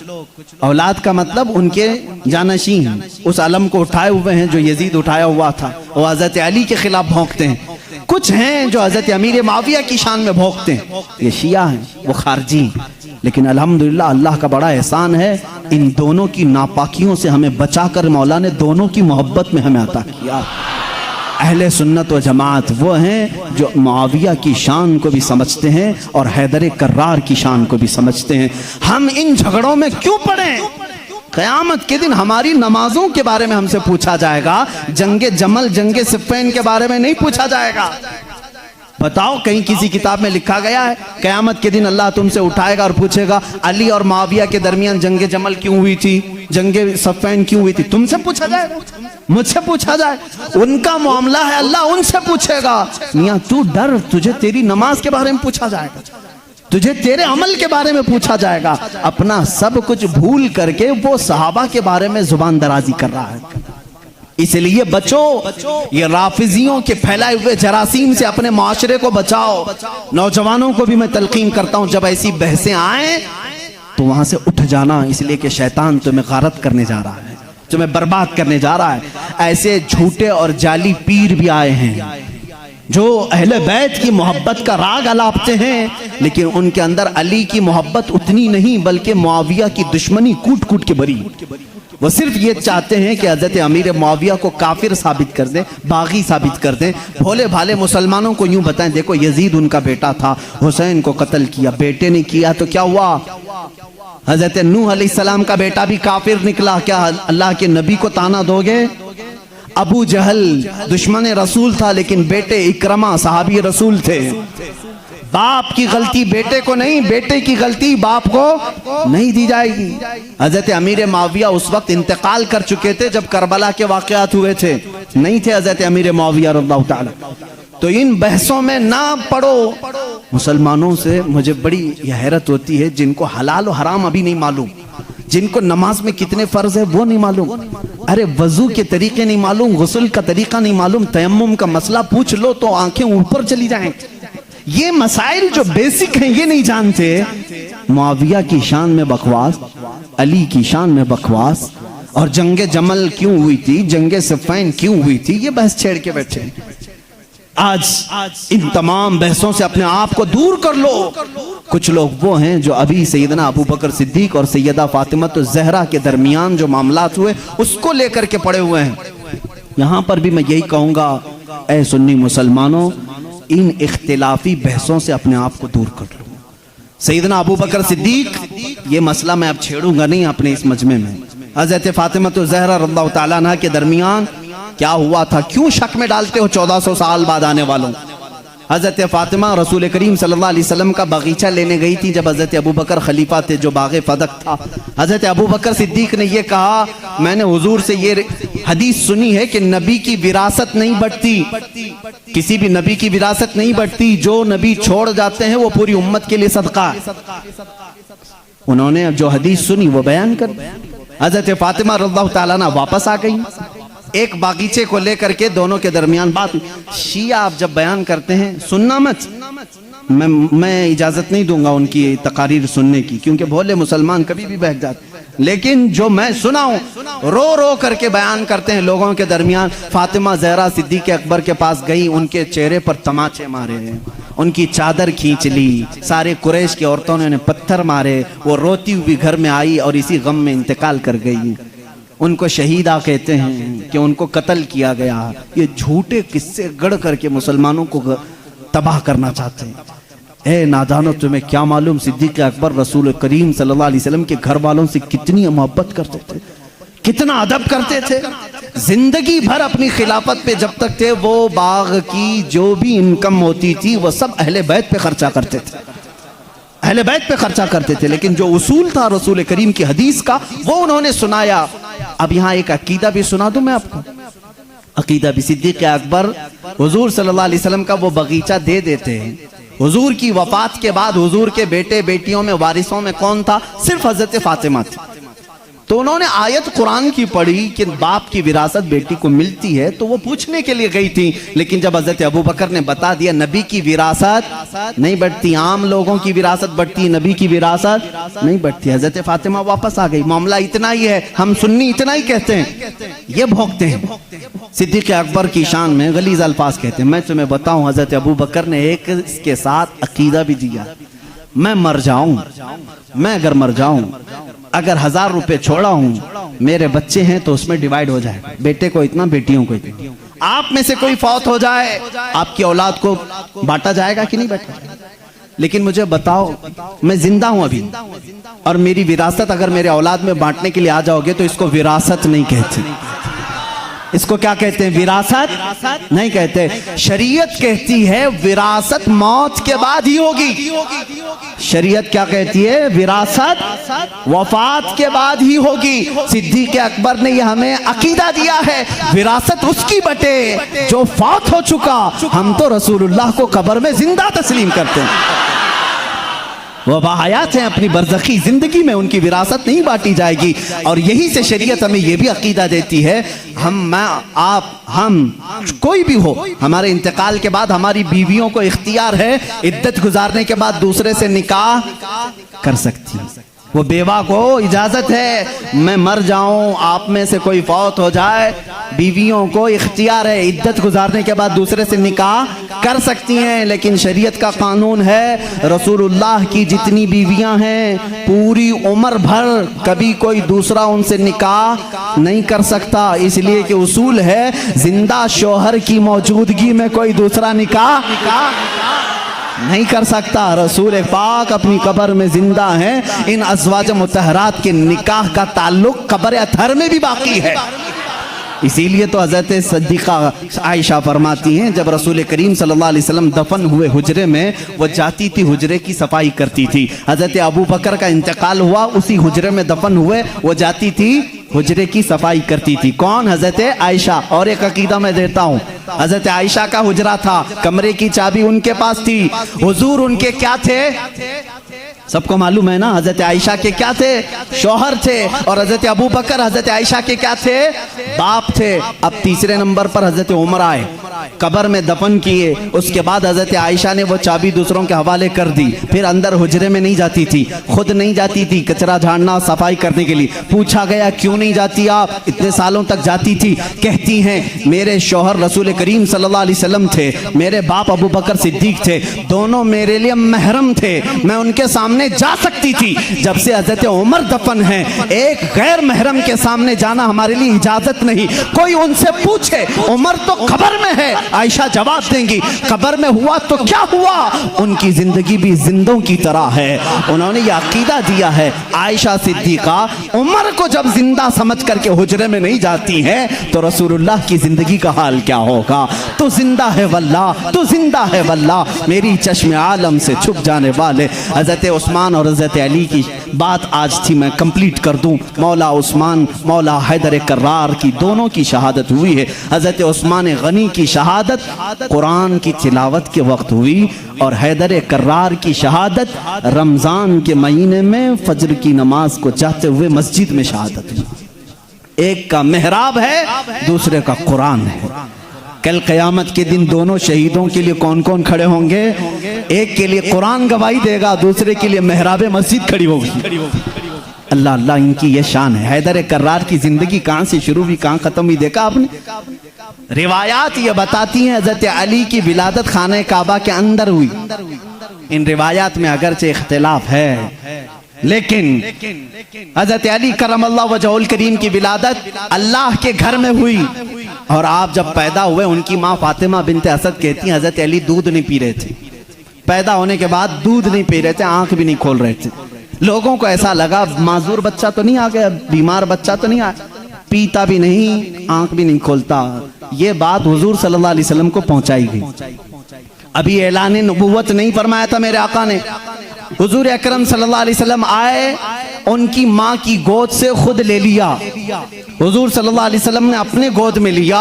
औलाद का मतलब उनके जानशीन हैं, उस अलम को उठाए हुए हैं जो यजीद उठाया हुआ था, वो हजरत अली के खिलाफ भौंकते हैं। कुछ हैं जो हजरत अमीर माविया की शान में भौंकते हैं, ये शिया हैं, वो खारजी। लेकिन अल्हम्दुलिल्लाह अल्लाह का बड़ा एहसान है, इन दोनों की नापाकियों से हमें बचाकर मौला ने दोनों की मोहब्बत में हमें अता किया। अहले सुन्नत व जमात वो हैं जो मुआविया की शान को भी समझते हैं और हैदर कर्रार की शान को भी समझते हैं। हम इन झगड़ों में क्यों पड़े? क़यामत के दिन हमारी नमाजों के बारे में हमसे पूछा जाएगा, जंगे जमल जंगे सिफ़्फ़ीन के बारे में नहीं पूछा जाएगा। बताओ, कहीं किसी किताब में लिखा गया है क़यामत के दिन अल्लाह तुमसे उठाएगा और पूछेगा अली और मुआविया के दरमियान जंगे जमल क्यों हुई थी, जंगे सिफ़्फ़ीन क्यों हुई थी? तुमसे पूछा जाएगा, मुझसे पूछा जाए? उनका मामला है, अल्लाह उनसे पूछेगा। मियाँ तू डर, तुझे तेरी नमाज के बारे में पूछा जाएगा, तुझे तेरे अमल के बारे में पूछा जाएगा। अपना सब कुछ भूल करके वो सहाबा के बारे में जुबान दराजी कर रहा है। इसलिए बचो, ये राफिजियों के फैलाए हुए जरासीम से अपने माशरे को बचाओ। नौजवानों को भी मैं तलकीन करता हूं, जब ऐसी बहसें आए तो वहां से उठ जाना, इसलिए कि शैतान तुम्हें गारत करने जा रहा है, तुम्हें बर्बाद करने जा रहा है। ऐसे झूठे और जाली पीर भी आए हैं जो अहले बैत की मोहब्बत का राग अलापते हैं, लेकिन उनके अंदर अली की मोहब्बत उतनी नहीं, बल्कि मुआविया की दुश्मनी कूट कूट के भरी। वो सिर्फ ये चाहते हैं कि हजरत अमीर मुआविया को काफिर साबित कर दें, बागी साबित कर दें। भोले भाले मुसलमानों को यूं बताएं, देखो यजीद उनका बेटा था, हुसैन को कत्ल किया, बेटे ने किया तो क्या हुआ? हजरत नूह अलैहिस्सलाम का बेटा भी काफिर निकला, क्या अल्लाह के नबी को ताना दोगे? अबू जहल दुश्मन रसूल था, लेकिन बेटे इकरमा सहाबी रसूल थे। बाप की गलती बेटे को नहीं, बेटे की गलती बाप को नहीं दी जाएगी। हजरत अमीर मुआविया उस वक्त इंतकाल कर चुके थे जब करबला के वाक़यात हुए थे, नहीं थे हजरत अमीर मुआविया रज़ियल्लाहु ताला। तो इन बहसों में ना पड़ो। मुसलमानों से मुझे बड़ी हैरत होती है, जिनको हलाल और हराम अभी नहीं मालूम, जिनको नमाज में कितने फर्ज है वो नहीं मालूम, अरे वजू के तरीके नहीं मालूम, गुस्ल का तरीका नहीं मालूम, तयम्मुम का मसला पूछ लो तो आंखें ऊपर चली जाएं। ये मसाइल जो बेसिक हैं ये नहीं जानते। मुआविया की शान में बकवास, अली की शान में बकवास, और जंगे जमल क्यों हुई थी, जंगे सिफ़्फ़ीन क्यों हुई थी, ये बहस छेड़ के बैठे। आज इन तमाम बहसों से अपने आप को दूर कर लो। कुछ लोग वो हैं जो अभी सैयदना अबू बकर सिद्दीक और सैयदा फातिमा तो ज़हरा के दरमियान जो मामलात हुए उसको लेकर के पड़े हुए हैं। यहां पर भी मैं यही कहूंगा, ऐ सुन्नी मुसलमानों, इन इख्तिलाफी बहसों से अपने आप को दूर कर लो। सैयदना अबू बकर सिद्दीक, ये मसला मैं अब छेड़ूंगा नहीं अपने इस मजमे में। हज़रत फातिमा तो ज़हरा रज़ियल्लाहु ताला अन्हा के दरमियान क्या हुआ था, क्यों शक में डालते हो 1400 साल बाद आने वालों? हज़रत फातिमा रसूल करीम सल्लल्लाहु अलैहि वसल्लम का बगीचा लेने गई थी जब हज़रत अबू बकर खलीफा थे, जो बाग़े फदक था। हज़रत अबू बकर सिद्दीक ने यह कहा, मैंने हुजूर से ये हदीस सुनी है कि नबी की विरासत नहीं बढ़ती, किसी भी नबी की विरासत नहीं बढ़ती, जो नबी छोड़ जाते हैं वो पूरी उम्मत के लिए सदका है। उन्होंने अब जो हदीस सुनी वो बयान कर, हज़रत फातिमा रज़ियल्लाहु ताला अन्हा वापस आ गई। एक बागीचे को लेकर के दोनों के दरमियान बात। शिया आप जब बयान करते हैं सुनना मत, मैं इजाजत नहीं दूंगा उनकी तकारीर सुनने की, क्योंकि भोले मुसलमान कभी भी बहक जाते। लेकिन जो मैं सुनाऊं, रो रो करके बयान करते हैं लोगों के दरमियान। फातिमा ज़हरा सिद्दीक़ अकबर के पास गई, उनके चेहरे पर तमाचे मारे, उनकी चादर खींच ली, सारे कुरैश की औरतों ने उन्हें पत्थर मारे, वो रोती हुई घर में आई और इसी गम में इंतकाल कर गई। उनको शहीदा कहते हैं कि उनको कत्ल किया गया। ये झूठे किस्से गढ़ करके मुसलमानों को तबाह करना चाहते हैं। ए नादानो, तुम्हें क्या मालूम सिद्दीक़ अकबर रसूल करीम सल्लल्लाहु अलैहि वसल्लम के घर वालों से कितनी मोहब्बत करते थे, कितना अदब करते थे। जिंदगी भर अपनी खिलाफत पे जब तक थे, वो बाग की जो भी इनकम होती थी वो सब अहले बैत पे खर्चा करते थे, अहले बैत पे खर्चा करते थे। लेकिन जो उसूल था रसूल करीम की हदीस का, वो उन्होंने सुनाया। अब यहाँ एक अकीदा भी सुना दूं मैं आपको। अकीदा भी सिद्दीक़ अकबर हुजूर सल्लल्लाहु अलैहि वसल्लम का वो बगीचा दे देते हैं। हुजूर की वफात के बाद हुजूर के बेटे बेटियों में वारिसों में कौन था? सिर्फ हजरत फातिमा थी। तो उन्होंने आयत कुरान की पढ़ी कि बाप की विरासत बेटी को मिलती है, तो वो पूछने के लिए गई थी। लेकिन जब हजरत अबू बकर ने बता दिया नबी की विरासत नहीं बढ़ती, आम लोगों की विरासत बढ़ती, नबी की विरासत नहीं बढ़ती, हजरत फातिमा वापस आ गई। मामला इतना ही है, हम सुन्नी इतना ही कहते हैं, ये भोंकते हैं। सिद्दीक़ अकबर की शान में गलीज़ अल्फाज कहते हैं। मैं तुम्हें बताऊं, हजरत अबू बकर ने एक इसके साथ अकीदा भी दिया, मैं मर जाऊं, मैं अगर मर जाऊं, अगर 1000 रुपए छोड़ा हूं, मेरे बच्चे हैं तो उसमें डिवाइड हो जाए, बेटे को इतना, बेटियों को इतना। आप में से कोई फौत हो जाए, आपकी औलाद को बांटा जाएगा कि नहीं बांटा? लेकिन मुझे बताओ, मैं जिंदा हूं अभी और मेरी विरासत अगर मेरे औलाद में बांटने के लिए आ जाओगे तो इसको विरासत नहीं कहते, इसको क्या कहते हैं? विरासत नहीं कहते। शरीयत कहती है विरासत मौत के बाद ही होगी। शरीयत क्या कहती है? विरासत वफात के बाद ही होगी। सिद्दीक़ अकबर ने यह हमें अकीदा दिया है, विरासत उसकी बटे जो फौत हो चुका। हम तो रसूलुल्लाह को कब्र में जिंदा तस्लीम करते हैं, वह बाहयात हैं, अपनी बरज़खी जिंदगी में उनकी विरासत नहीं बांटी जाएगी। और यही से शरीयत हमें यह भी अकीदा देती है, हम, मैं, आप, हम, कोई भी हो, हमारे इंतकाल के बाद हमारी बीवियों को इख्तियार है इद्दत गुजारने के बाद दूसरे से निकाह कर सकती है। वो बेवा को इजाजत है, मैं मर जाऊं, आप में से कोई फौत हो जाए, बीवियों को इख्तियार है इद्दत गुजारने के बाद दूसरे से निकाह कर सकती हैं। लेकिन शरीयत का कानून है, रसूलुल्लाह की जितनी बीवियां हैं पूरी उम्र भर कभी कोई दूसरा उनसे निकाह नहीं कर सकता, इसलिए कि उसूल है जिंदा शौहर की मौजूदगी में कोई दूसरा निकाह नहीं कर सकता। रसूल पाक अपनी कब्र में जिंदा हैं, इन अज़वाज मुतहरात के निकाह का ताल्लुक कब्र अथर में भी बाकी है। इसीलिए तो हज़रत सिद्दीक़ा आयशा फरमाती हैं, जब रसूल करीम सल्लल्लाहु अलैहि वसल्लम दफन हुए हुजरे में, वो जाती थी हुजरे की सफाई करती थी। हज़रत अबू बकर का इंतकाल हुआ, उसी हुजरे में दफन हुए, वो जाती थी हुजरे की सफाई करती थी। कौन? हज़रत आयशा। और एक अकीदा मैं देता हूँ, हज़रत आयशा का हुजरा था, कमरे की चाबी उनके पास थी। हुजूर उनके क्या थे? सबको मालूम है ना, हज़रत आयशा के क्या थे? शौहर थे। और हज़रत अबू बकर हज़रत आयशा के क्या थे? बाप थे। अब तीसरे नंबर पर हज़रत उमर आए, कब्र में दफन किए। उसके बाद हज़रत आयशा ने वो चाबी दूसरों के हवाले कर दी। फिर अंदर हुजरे में नहीं जाती थी, खुद नहीं जाती थी कचरा झाड़ना सफाई करने के लिए। पूछा गया क्यों नहीं जाती आप? इतने सालों तक जाती थी। कहती हैं मेरे शौहर रसूल करीम सल्लल्लाहु अलैहि वसल्लम थे, मेरे बाप अबू बकर सिद्दीक थे, दोनों मेरे लिए महरम थे, मैं उनके सामने जा सकती थी। जब से हज़रत उमर दफन है, एक गैर महरम के सामने जाना हमारे लिए इजाजत नहीं। कोई उनसे पूछे उमर तो कब्र में है, आयशा जवाब देंगी कब्र में हुआ तो क्या हुआ, उनकी जिंदगी भी जिंदों की तरह है। उन्होंने यह अकीदा दिया है, आयशा सिद्दीका उमर को जब जिंदा समझ करके हुजरे में नहीं जाती है तो रसूलुल्लाह की जिंदगी का हाल क्या होगा। तो जिंदा है वल्लाह, तो जिंदा है वल्लाह, मेरी चश्मे आलम से छुप जाने वाले हज़रत उस्मान और हज़रत अली की बात आज थी, मैं कंप्लीट कर दूं। मौला उस्मान, मौला हैदर कर्रार की दोनों की शहादत हुई है। हज़रत उस्मान गनी की शहादत कुरान की तिलावत के वक्त हुई और हैदर कर्रार की शहादत रमज़ान के महीने में फजर की नमाज को जाते हुए मस्जिद में शहादत हुई। एक का मेहराब है, दूसरे का कुरान है। कल क़यामत के दिन दोनों शहीदों के लिए कौन कौन खड़े होंगे? एक के लिए कुरान गवाही देगा, दूसरे के लिए मेहराब मस्जिद खड़ी होगी। अल्लाह अल्लाह, इनकी ये शान है। हैदर कर्रार की जिंदगी कहाँ से शुरू हुई, कहाँ खत्म हुई, देखा आपने? रिवायात ये बताती हैं हज़रत अली की विलादत खाने काबा के अंदर हुई। इन रिवायात में अगरचे इख्तिलाफ है, लेकिन हज़रत अली करमल्लाहु वजहुल करीम की विलादत अल्लाह के घर में हुई। और आप जब पैदा हुए, उनकी माँ फातिमा बिनते असद कहती हैं हज़रत अली दूध नहीं पी रहे थे, पैदा होने के बाद दूध नहीं पी रहे थे, आंख भी नहीं खोल रहे थे। लोगों को ऐसा लगा माजूर बच्चा तो नहीं आ गया, बीमार बच्चा तो नहीं आया। पीता भी नहीं, आंख भी नहीं खोलता। ये बात हुजूर सल्लल्लाहु अलैहि वसल्लम को पहुंचाई गई। अभी ऐलान नबुव्वत नहीं फरमाया था मेरे आका ने। हुजूर अकरम सल्लल्लाहु अलैहि वसल्लम आए, उनकी माँ की गोद से खुद ले लिया। हुजूर सल्लल्लाहु अलैहि वसल्लम ने अपने गोद में लिया।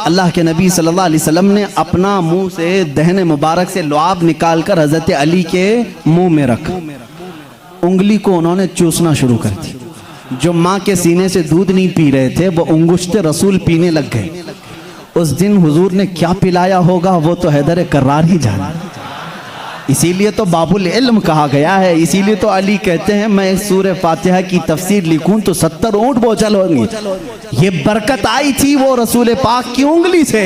अल्लाह के नबी सल्लल्लाहु अलैहि वसल्लम ने अपना मुंह से दहने मुबारक से लुआब निकालकर हजरत अली के मुंह में रखा। उंगली को उन्होंने चूसना शुरू कर दिया। जो माँ के सीने से दूध नहीं पी रहे थे वो उंगुश्ते रसूल पीने लग गए। उस दिन हुजूर ने क्या पिलाया होगा वो तो हैदर कर्रार ही जाने। इसीलिए तो बाबुल इल्म कहा गया है। इसीलिए तो अली कहते हैं मैं सूरह फातिहा की तफसीर लिखूं तो 70 ऊंट बोझल होंगे। ये बरकत आई थी वो रसूल पाक की उंगली से,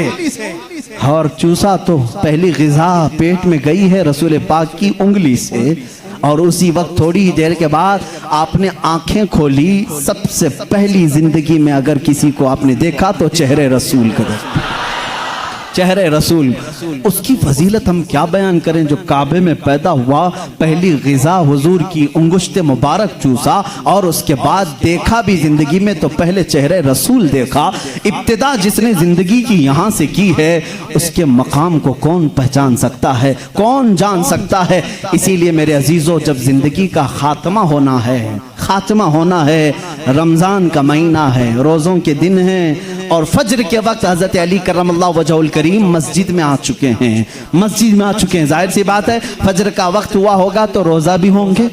और चूसा तो पहली ग़िज़ा पेट में गई है रसूल पाक की उंगली से। और उसी वक्त थोड़ी ही देर के बाद आपने आंखें खोली। सबसे पहली जिंदगी में अगर किसी को आपने देखा तो चेहरे रसूल का, चेहरे रसूल। उसकी फजीलत हम क्या बयान करें। जो काबे में पैदा हुआ, पहली ग़िज़ा हुजूर की उंगुश्ते मुबारक चूसा, और उसके बाद देखा भी जिंदगी में तो पहले चेहरे रसूल देखा। इब्तिदा जिसने जिंदगी की यहाँ से की है उसके मकाम को कौन पहचान सकता है, कौन जान सकता है। इसीलिए मेरे अजीज़ों, जब जिंदगी का खात्मा होना है, खात्मा होना है, रमज़ान का महीना है, रोज़ों के दिन हैं, और फज्र के वक्त हज़रत अली करमल्लाहु वजहुल करीम मस्जिद में आ चुके हैं, मस्जिद में आ चुके हैं। जाहिर सी बात है फज्र का वक्त हुआ होगा तो रोज़ा भी होंगे,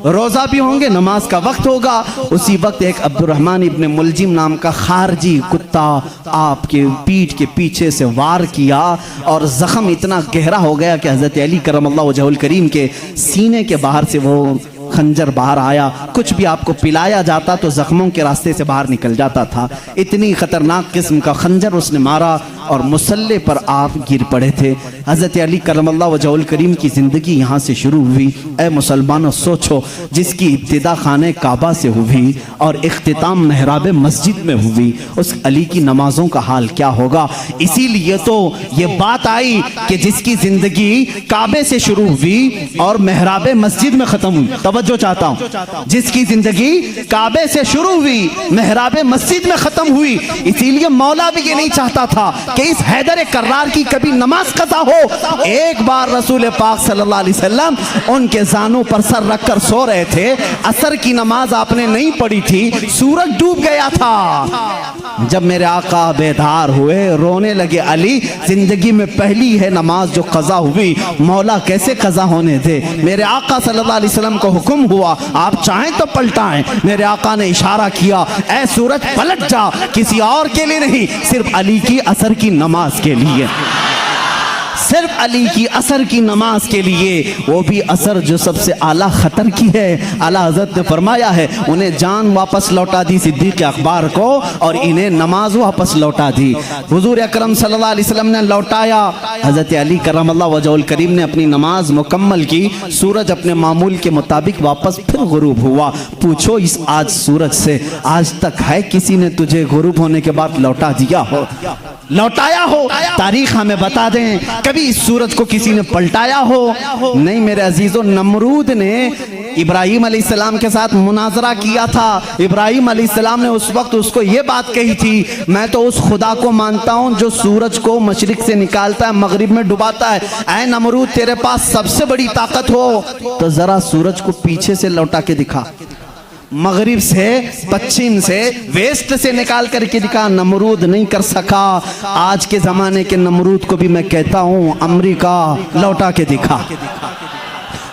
रोज़ा भी होंगे, नमाज का वक्त होगा। उसी वक्त एक अब्दुर्रहमान इब्न मुलजिम नाम का खारजी कुत्ता आपके पीठ के पीछे से वार किया, और ज़ख्म इतना गहरा हो गया कि हज़रत अली करमल्लाहु वजहुल करीम के सीने के बाहर से वो खंजर बाहर आया। कुछ भी आपको पिलाया जाता तो जख्मों के रास्ते से बाहर निकल जाता था। इतनी खतरनाक किस्म का खंजर उसने मारा और मुसल्ले पर आप गिर पड़े थे। हज़रत अली करमल्लाहु वजहुल करीम की ज़िंदगी यहाँ से शुरू हुई। ए मुसलमानों, सोचो, जिसकी इब्तिदा खाने काबा से हुई और इख्तिताम महराब मस्जिद में हुई, उस अली की नमाजों का हाल क्या होगा। इसीलिए तो ये बात आई कि जिसकी ज़िंदगी काबे से शुरू हुई और महराब मस्जिद में ख़त्म हुई। तवज्जो चाहता हूँ, जिसकी ज़िंदगी काबे से शुरू हुई, महराब मस्जिद में ख़त्म हुई। इसीलिए मौला भी ये नहीं चाहता था कि इस हैदर कर्रार की कभी नमाज कज़ा हो। एक बार रसूल पाक सल्लल्लाहु अलैहि वसल्लम उनके जानों पर सर रखकर सो रहे थे। असर की नमाज आपने नहीं पढ़ी थी, सूरज डूब गया था। जब मेरे आका बेदार हुए, रोने लगे, अली जिंदगी में पहली है नमाज जो कज़ा हुई, मौला कैसे कज़ा होने दे। मेरे आका सल्लल्लाहु अलैहि वसल्लम को हुक्म हुआ आप चाहें तो पलटाएं। मेरे आका ने इशारा किया, ऐ सूरज पलट जा, किसी और के लिए नहीं, सिर्फ अली की असर की नमाज के लिए, सिर्फ अली की असर की नमाज के लिए। वो भी असर जो सबसे आला खतर की है। आला हज़रत ने फरमाया है, उन्हें जान वापस लौटा दी सिद्दीक़ अकबर को, और इन्हें नमाज वापस लौटा दी। हुजूर अकरम सल्लल्लाहु अलैहि वसल्लम ने लौटाया। हज़रत अली करमल्लाहु वजहुल करीम ने अपनी नमाज मुकम्मल की। सूरज अपने मामूल के मुताबिक वापस फिर गुरूब हुआ। पूछो इस आज सूरज से, आज तक है किसी ने तुझे गुरूब होने के बाद लौटा दिया हो, लौटाया हो? तारीख हमें बता दें, कभी इस सूरज को किसी ने पलटाया हो? नहीं मेरे अजीजों, नमरूद ने इब्राहिम अलैहिस्सलाम के साथ मुनाजरा किया था। इब्राहिम अलैहिस्सलाम ने उस वक्त उसको ये बात कही थी, मैं तो उस खुदा को मानता हूँ जो सूरज को मशरिक से निकालता है, मगरिब में डुबाता है। ऐ नमरूद, तेरे पास सबसे बड़ी ताकत हो तो जरा सूरज को पीछे से लौटा के दिखा, मगरिब से, पश्चिम से, वेस्ट से निकाल करके दिखा। नमरूद नहीं कर सका। आज के जमाने के नमरूद को भी मैं कहता हूँ, अमेरिका लौटा के दिखा,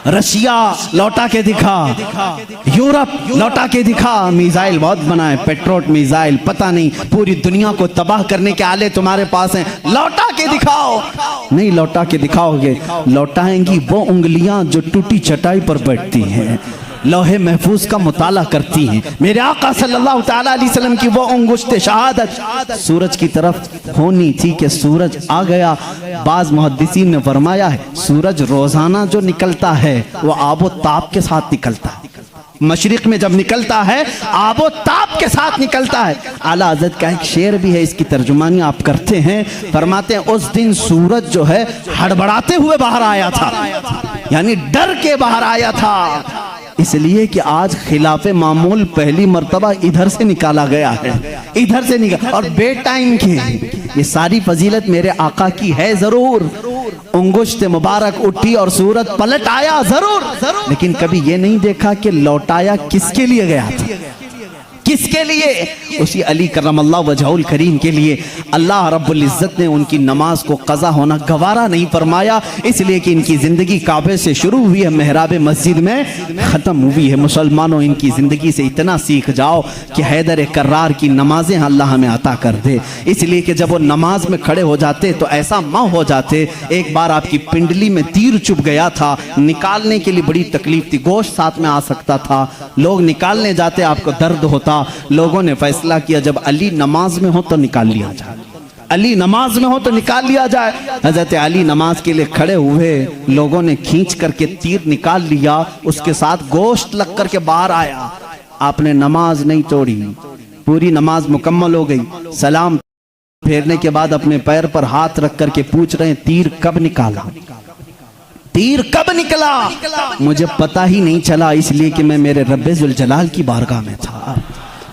रशिया लौटा के दिखा, यूरोप लौटा के दिखा। मिसाइल बहुत बनाए, पेट्रोट मिसाइल, पता नहीं पूरी दुनिया को तबाह करने के आले तुम्हारे पास हैं, लौटा के दिखाओ। नहीं लौटा के दिखाओगे, लौटाएंगी वो उंगलियां जो टूटी चटाई पर बैठती हैं, लौहे महफूज का मुताला करती हैं। मेरे आका सल्लल्लाहु ताला अलैहि वसल्लम की वो अंगुश्त शहादत सूरज की तरफ होनी थी कि सूरज आ गया। बाज मुहद्दिसीन ने फरमाया है, सूरज रोजाना जो निकलता है वो आबो ताप के साथ निकलता है। मशरिक में जब निकलता है आबो ताप के साथ निकलता है। आला हज़रत का एक शेर भी है, इसकी तर्जुमानी आप करते हैं। फरमाते हैं, उस दिन सूरज जो है हड़बड़ाते हुए बाहर आया था, यानी डर के बाहर आया था। इसलिए कि आज खिलाफे मामूल पहली मर्तबा इधर से निकाला गया है, इधर से निकाला, और बे टाइम के ये सारी फजीलत मेरे आका की है जरूर। उंगुश्त मुबारक उठी और सूरत पलट आया जरूर, लेकिन कभी ये नहीं देखा कि लौटाया किसके लिए गया था, किसके लिए? उसी अली करमल्लाहु वजहुल करीम के लिए। अल्लाह रब्बुल इज्जत ने उनकी नमाज को कज़ा होना गवारा नहीं फरमाया, इसलिए कि इनकी जिंदगी काबे से शुरू हुई है, मेहराब मस्जिद में ख़त्म हुई है। मुसलमानों, इनकी ज़िंदगी से इतना सीख जाओ कि हैदर कर्रार की नमाजें अल्लाह हमें अता कर दे। इसलिए कि जब वो नमाज में खड़े हो जाते तो ऐसा माँ हो जाते। एक बार आपकी पिंडली में तीर चुभ गया था, निकालने के लिए बड़ी तकलीफ थी, गोश्त साथ में आ सकता था, लोग निकालने जाते, आपको दर्द होता। लोगों ने फैसला किया जब अली नमाज में हो तो निकाल लिया जाए, अली नमाज में हो तो निकाल लिया जाए। हजरत अली नमाज के लिए खड़े हुए, लोगों ने खींच करके तीर निकाल लिया, उसके साथ गोश्त लग करके बाहर आया। आपने नमाज नहीं तोड़ी, पूरी नमाज मुकम्मल हो गई। सलाम फेरने के बाद अपने पैर पर हाथ रख करके पूछ रहे हैं, तीर कब निकाला, तीर कब निकला? मुझे पता ही नहीं चला, इसलिए कि मैं मेरे रब्बे जुल जलाल की बारगाह में था।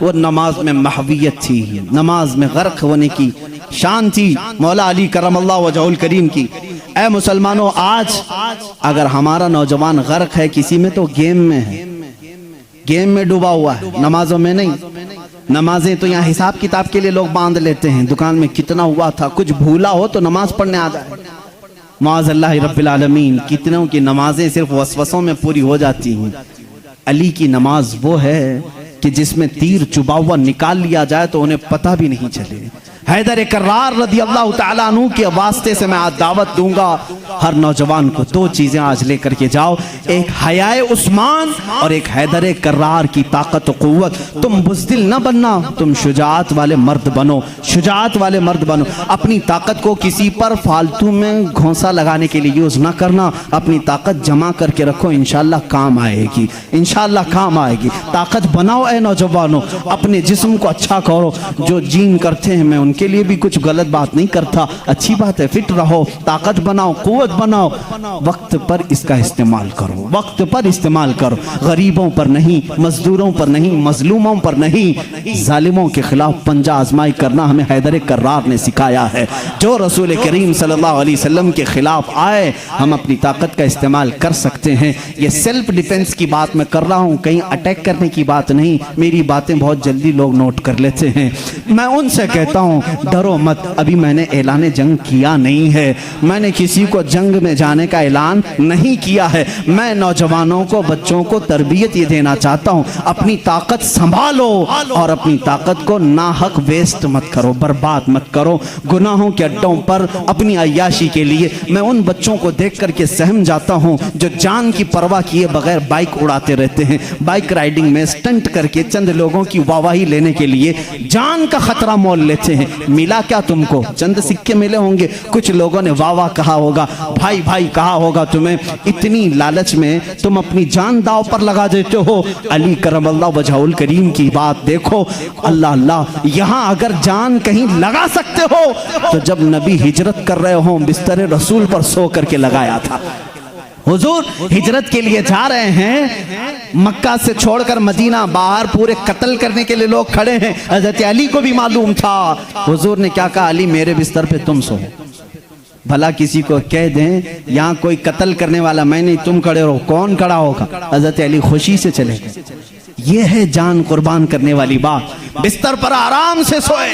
वो नमाज में महवियत थी, नमाज में गर्क होने की शान थी मौला अली करमल्लाहु वजहुल करीम की। ऐ मुसलमानों, आज अगर हमारा नौजवान गर्क है किसी में तो गेम में है, गेम में डूबा हुआ है, नमाजों में नहीं। नमाजें तो यहाँ हिसाब किताब के लिए लोग बांध लेते हैं, दुकान में कितना हुआ था, कुछ भूला हो तो नमाज पढ़ने आ जाए। माज़अल्लाह रब्बिल आलमीन, कितनों की नमाजें सिर्फ वसवसों में पूरी हो जाती हैं। अली की नमाज वो है कि जिसमें तीर चुबा हुआ निकाल लिया जाए तो उन्हें पता भी नहीं चले। हैदर कर्रार रज़ी अल्लाह तआला अन्हु के वास्ते से मैं आज दावत दूंगा हर नौजवान को, दो चीजें आज लेकर के जाओ, एक हयाए उस्मान और एक हैदर कर्रार की ताकत और क़ुव्वत। तुम बुज़दिल न बनना, तुम शुजाअत वाले मर्द बनो, शुजाअत वाले मर्द बनो। अपनी ताकत को किसी पर फालतू में घोंसा लगाने के लिए यूज ना करना, अपनी ताकत जमा करके रखो, इंशाअल्लाह काम आएगी, इंशाअल्लाह काम आएगी। ताकत बनाओ ऐ नौजवानों, अपने जिस्म को अच्छा करो। जो जिम करते हैं, मैं उनके लिए भी कुछ गलत बात नहीं करता, अच्छी बात है, फिट रहो, ताकत बनाओ, कुव्वत बनाओ, वक्त पर इसका इस्तेमाल करो, वक्त पर इस्तेमाल करो। गरीबों पर नहीं, मजदूरों पर नहीं, मजलूमों पर नहीं, जालिमों के खिलाफ पंजा आजमाई करना हमें हैदर कर्रार ने सिखाया है। जो रसूल करीम सल्लल्लाहु अलैहि वसल्लम के खिलाफ आए, हम अपनी ताकत का इस्तेमाल कर सकते हैं। ये सेल्फ डिफेंस की बात मैं कर रहा हूँ, कहीं अटैक करने की बात नहीं। मेरी बातें बहुत जल्दी लोग नोट कर लेते हैं। मैं उनसे कहता हूँ डरो मत, अभी मैंने ऐलान जंग किया नहीं है, मैंने किसी को जंग में जाने का ऐलान नहीं किया है। मैं नौजवानों को, बच्चों को तरबियत ये देना चाहता हूँ, अपनी ताकत संभालो और अपनी ताकत को नाहक वेस्ट मत करो, बर्बाद मत करो गुनाहों के अड्डों पर अपनी अय्याशी के लिए। मैं उन बच्चों को देख करके सहम जाता हूँ जो जान की परवाह किए बगैर बाइक उड़ाते रहते हैं, बाइक राइडिंग में स्टंट करके चंद लोगों की वाहवाही लेने के लिए जान का खतरा मोल लेते हैं। मिला क्या तुमको? चंद सिक्के मिले होंगे, कुछ लोगों ने वाह वाह कहा होगा, भाई भाई कहा होगा तुम्हें, इतनी लालच में तुम अपनी जान दाव पर लगा देते हो। अली करमल्लाहु वजहुल करीम की बात देखो, अल्लाह अल्लाह, यहाँ अगर जान कहीं लगा सकते हो तो जब नबी हिजरत कर रहे हो बिस्तर रसूल पर सो करके लगाया था। हुजूर हिजरत के लिए जा रहे हैं, मक्का से छोड़कर मदीना, बाहर पूरे कत्ल करने के लिए लोग खड़े हैं। हजरत अली को भी मालूम था। हुजूर ने क्या कहा? अली मेरे बिस्तर पे तुम सो। भला किसी को कह दें यहाँ कोई कत्ल करने वाला मैं नहीं, तुम खड़े रहो, कौन खड़ा होगा? हजरत अली खुशी से चले गए। ये है जान कुर्बान करने वाली बात। बिस्तर पर आराम से सोए।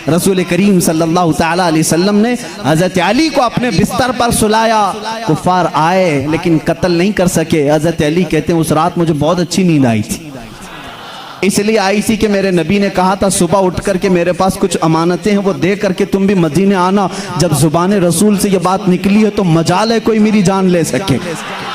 रसूल करीम सल्लल्लाहु तआला अलैहि वसल्लम ने हजरत अली को अपने बिस्तर पर सुलाया। कुफार आए लेकिन कत्ल नहीं कर सके। हजरत अली कहते हैं उस रात मुझे बहुत अच्छी नींद आई थी, इसलिए आई थी कि मेरे नबी ने कहा था सुबह उठ करके मेरे पास कुछ अमानतें हैं वो दे करके तुम भी मदीने आना। जब जुबान रसूल से ये बात निकली है तो मजाल है कोई मेरी जान ले सके।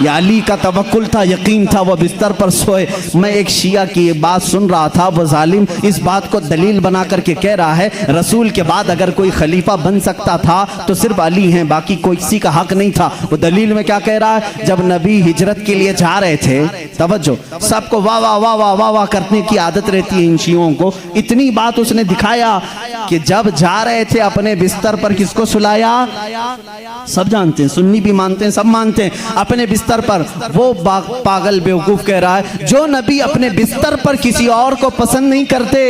या अली का तवक्कुल था, यकीन था, वो बिस्तर पर सोए। मैं एक शिया की ये बात सुन रहा था, वो जालिम इस बात को दलील बना करके कह रहा है रसूल के बाद अगर कोई खलीफा बन सकता था तो सिर्फ अली हैं, बाकी कोई किसी का हक नहीं था। वो दलील में क्या कह रहा है? जब नबी हिजरत के लिए जा रहे थे, तवज्जो, सबको वाह वाह वाह वाह वाह वाह करने की आदत रहती है इन शियों को, इतनी बात उसने दिखाया कि जब जा रहे थे अपने बिस्तर पर किसको सुलाया? सब जानते हैं, सुन्नी भी मानते हैं, सब मानते हैं, अपने बिस्तर पर। वो पागल बेवकूफ कह रहा है जो नबी अपने बिस्तर पर किसी और को पसंद नहीं करते,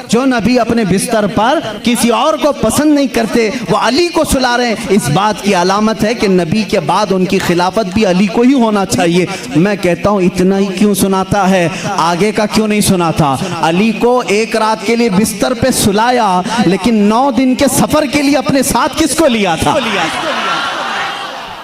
जो नबी अपने बिस्तर पर किसी और को पसंद नहीं करते, वो अली को सुला रहे हैं। इस बात की अलामत है कि नबी के बाद उनकी खिलाफत भी अली को ही होना चाहिए। मैं कहता हूं इतना ही क्यों सुनाता है, आगे का क्यों नहीं सुनाता? अली को एक रात के लिए बिस्तर पे सुलाया, लेकिन 9 दिन के सफर के लिए अपने साथ किसको लिया था?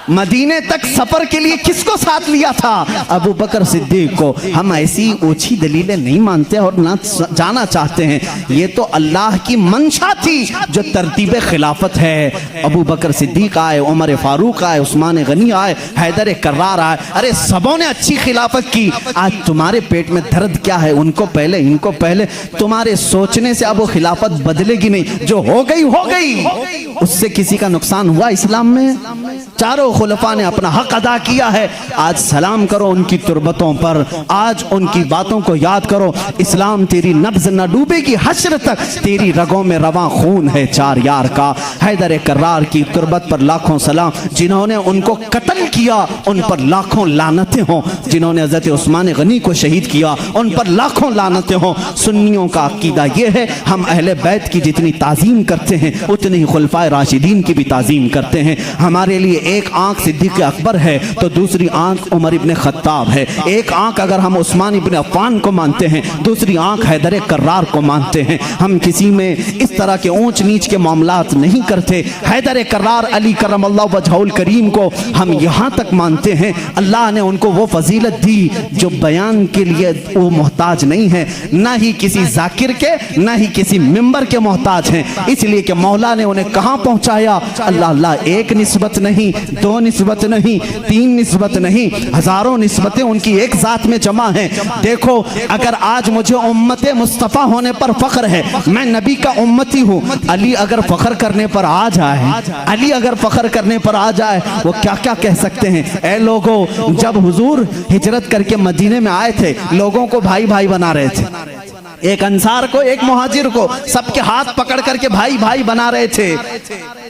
मदीने तक सफर के लिए किसको साथ लिया था? अबू बकर सिद्दीक को। हम ऐसी ओछी दलीलें नहीं मानते और ना जाना चाहते हैं। ये तो अल्लाह की मंशा थी जो तरतीब खिलाफत है। अबू बकर सिद्दीक आए, उमर फारूक आए, उस्मान गनी आए, हैदर कर्रार आए, अरे सबों ने अच्छी खिलाफत की। आज तुम्हारे पेट में दर्द क्या है? उनको पहले, इनको पहले। तुम्हारे सोचने से अब वो खिलाफत बदलेगी नहीं, जो हो गई हो गई। उससे किसी का नुकसान हुआ इस्लाम में? चारों खुलफा ने अपना हक अदा किया है। आज सलाम करो उनकी तुरबतों पर, आज उनकी बातों को याद करो। इस्लाम तेरी नब्ज न डूबेगी, हश्र तक तेरी रगों में रवां खून है चार यार का। हैदर कर्रार की तुरबत पर लाखों सलाम। जिन्होंने उनको कत्ल किया उन पर लाखों लानतें हों। जिन्होंने हज़रत उस्मान गनी को शहीद किया उन पर लाखों लानतें हों। सुन्नियों का अकीदा यह है, हम अहले बैत की जितनी ताज़ीम करते हैं उतनी ही खुलफाए राशिदीन की भी ताज़ीम करते हैं। हमारे लिए एक आंख सिद्दीक़ अकबर है तो दूसरी आंख उमर इब्न खत्ताब है। एक आंख अगर हम उस्मान इब्न अफ़्फ़ान को मानते हैं, दूसरी आंख हैदर कर्रार को मानते हैं। हम किसी में इस तरह के ऊंच नीच के मामलात नहीं करते। हैदर कर्रार अली करमल्लाहु वजहुल करीम को हम यहाँ तक मानते हैं, अल्लाह ने उनको वो फजीलत दी जो बयान के लिए वो मोहताज नहीं है, ना ही किसी जाकिर के, ना ही किसी मिंबर के मोहताज हैं। इसलिए कि मौला ने उन्हें कहाँ पहुँचाया? अल्लाह अल्लाह, एक निस्बत नहीं, दो निस्बत नहीं, तीन निस्बत नहीं, हजारों निस्बतें उनकी एक जात में जमा हैं। देखो, अगर आज मुझे उम्मत मुस्तफ़ा होने पर फख्र है, मैं नबी का उम्मती हूँ, अली अगर फख्र करने पर आ जाए, अली अगर फख्र करने पर आ जाए, वो क्या क्या कह सकते हैं? ऐ लोगों, जब हुजूर हिजरत करके मदीने में आए थे, लोगों को भाई भाई बना रहे थे। एक अंसार को, एक मुहाजिर को, सबके हाथ पकड़ करके भाई भाई बना रहे थे।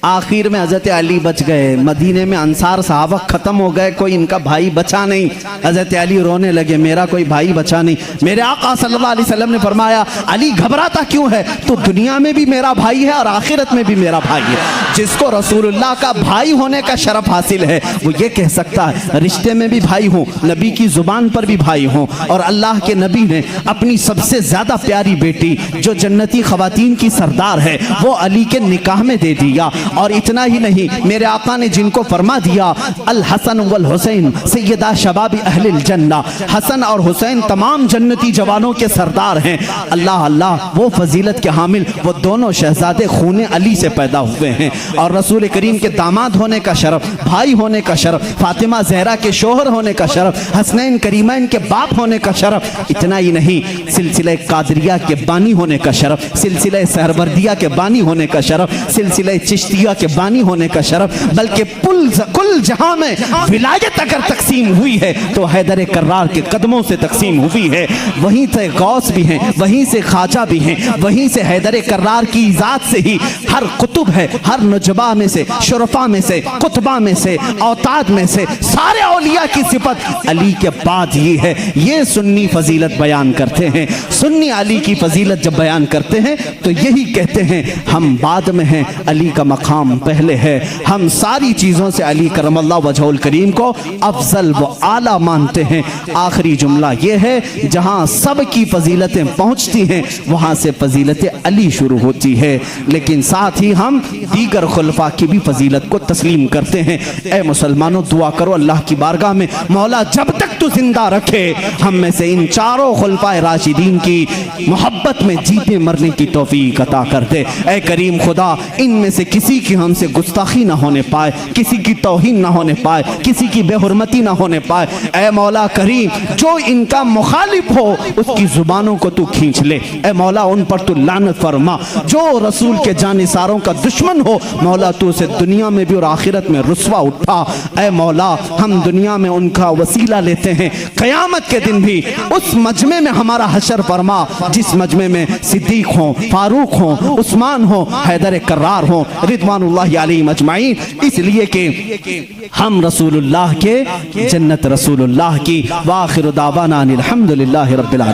आखिर में हजरत अली बच गए। मदीने में अंसार सहाबा खत्म हो गए, कोई इनका भाई बचा नहीं। हजरत अली रोने लगे, मेरा कोई भाई बचा नहीं। मेरे आका सल्लल्लाहु अलैहि वसल्लम ने फरमाया, अली घबराता क्यों है? तो दुनिया में भी मेरा भाई है और आखिरत में भी मेरा भाई है। जिसको रसूलुल्लाह का भाई होने का शरफ हासिल है वो ये कह सकता है, रिश्ते में भी भाई हूँ, नबी की जुबान पर भी भाई हूँ। और अल्लाह के नबी ने अपनी सबसे ज्यादा प्यारी बेटी जो जन्नती खवातीन की सरदार है वो अली के निकाह में दे दिया। और इतना ही नहीं, मेरे आका ने जिनको फरमा दिया, अल हसन वल हुसैन सैयदा शबाबी अहलिल जन्ना, हसन और हुसैन तमाम जन्नती जवानों के सरदार हैं। अल्लाह अल्लाह, वो फजीलत के हामिल वो दोनों शहजादे खूने अली से पैदा हुए हैं। और रसूल करीम के दामाद होने का शरफ, भाई होने का शरफ, फातिमा जहरा के शोहर होने का शरफ, हसनैन करीमैन के बाप होने का शरफ। इतना ही नहीं, सिलसिले कादरिया के बानी होने का शरफ, सिलसिले सहरवर्दिया के बानी होने का शरफ, सिलसिले चिश्तिया के बानी होने का शरफ, बल्कि कुल जहां में विलायत अगर तकसीम हुई है तो हैदर कर्रार के कदमों से तकसीम हुई है। वहीं से गौस भी हैं, वहीं से ख्वाजा भी हैं, वहीं से हैदर कर्रार की ज़ात से ही हर कुतुब है, हर नुजबा में से, शुरफा में से, कुतबा में से, औताद में से, सारे औलिया की सिफत अली के बाद ये है। ये सुन्नी फजीलत बयान करते हैं। सुन्नी अली की फजीलत जब बयान करते हैं तो यही कहते हैं, हम बाद में हैं, अली का मकाम पहले है। हम सारी चीज़ों से अली करमल्लाहु वजहुल करीम को अफजल व आला मानते हैं। आखिरी जुमला ये है, जहाँ सब की फजीलतें पहुँचती हैं वहाँ से फजीलत अली शुरू होती है। लेकिन साथ ही हम दीगर खुलफा की भी फजीलत को तस्लीम करते हैं। ए मुसलमानों, दुआ करो अल्लाह की बारगाह में, मौला जब तक तू जिंदा रखे हम में से इन चारों खुलफाए राशिदीन की मोहब्बत में जीते मरने की तौफीक अता कर दे। ए करीम खुदा, इनमें से किसी की हमसे गुस्ताखी ना होने पाए, किसी की तौहीन ना होने पाए, किसी की बेहुरमती ना होने पाए। ए मौला करीम, जो इनका मुखालिफ हो उसकी जुबानों को तू खींच ले। ए मौला, उन पर तू लानत फरमा। जो रसूल के जानिसारों का दुश्मन हो मौला, तू उसे दुनिया में भी और आखिरत में रुस्वा उठा। ए मौला, हम दुनिया में उनका वसीला लेते हैं क़यामत के दिन भी उस मजमे में हमारा हशर फरमा, जिस मजमे में सिद्दीक हों, फारूक हों, उस्मान हों, हैदर कर्रार हों रिदवानुल्लाहि अलैहिम अजमाइन, इसलिए कि हम रसूलुल्लाह के, जन्नत रसूलुल्लाह की। व आखिरु दावाना अनिल हम्दुलिल्लाहि रब्बिल आलमीन।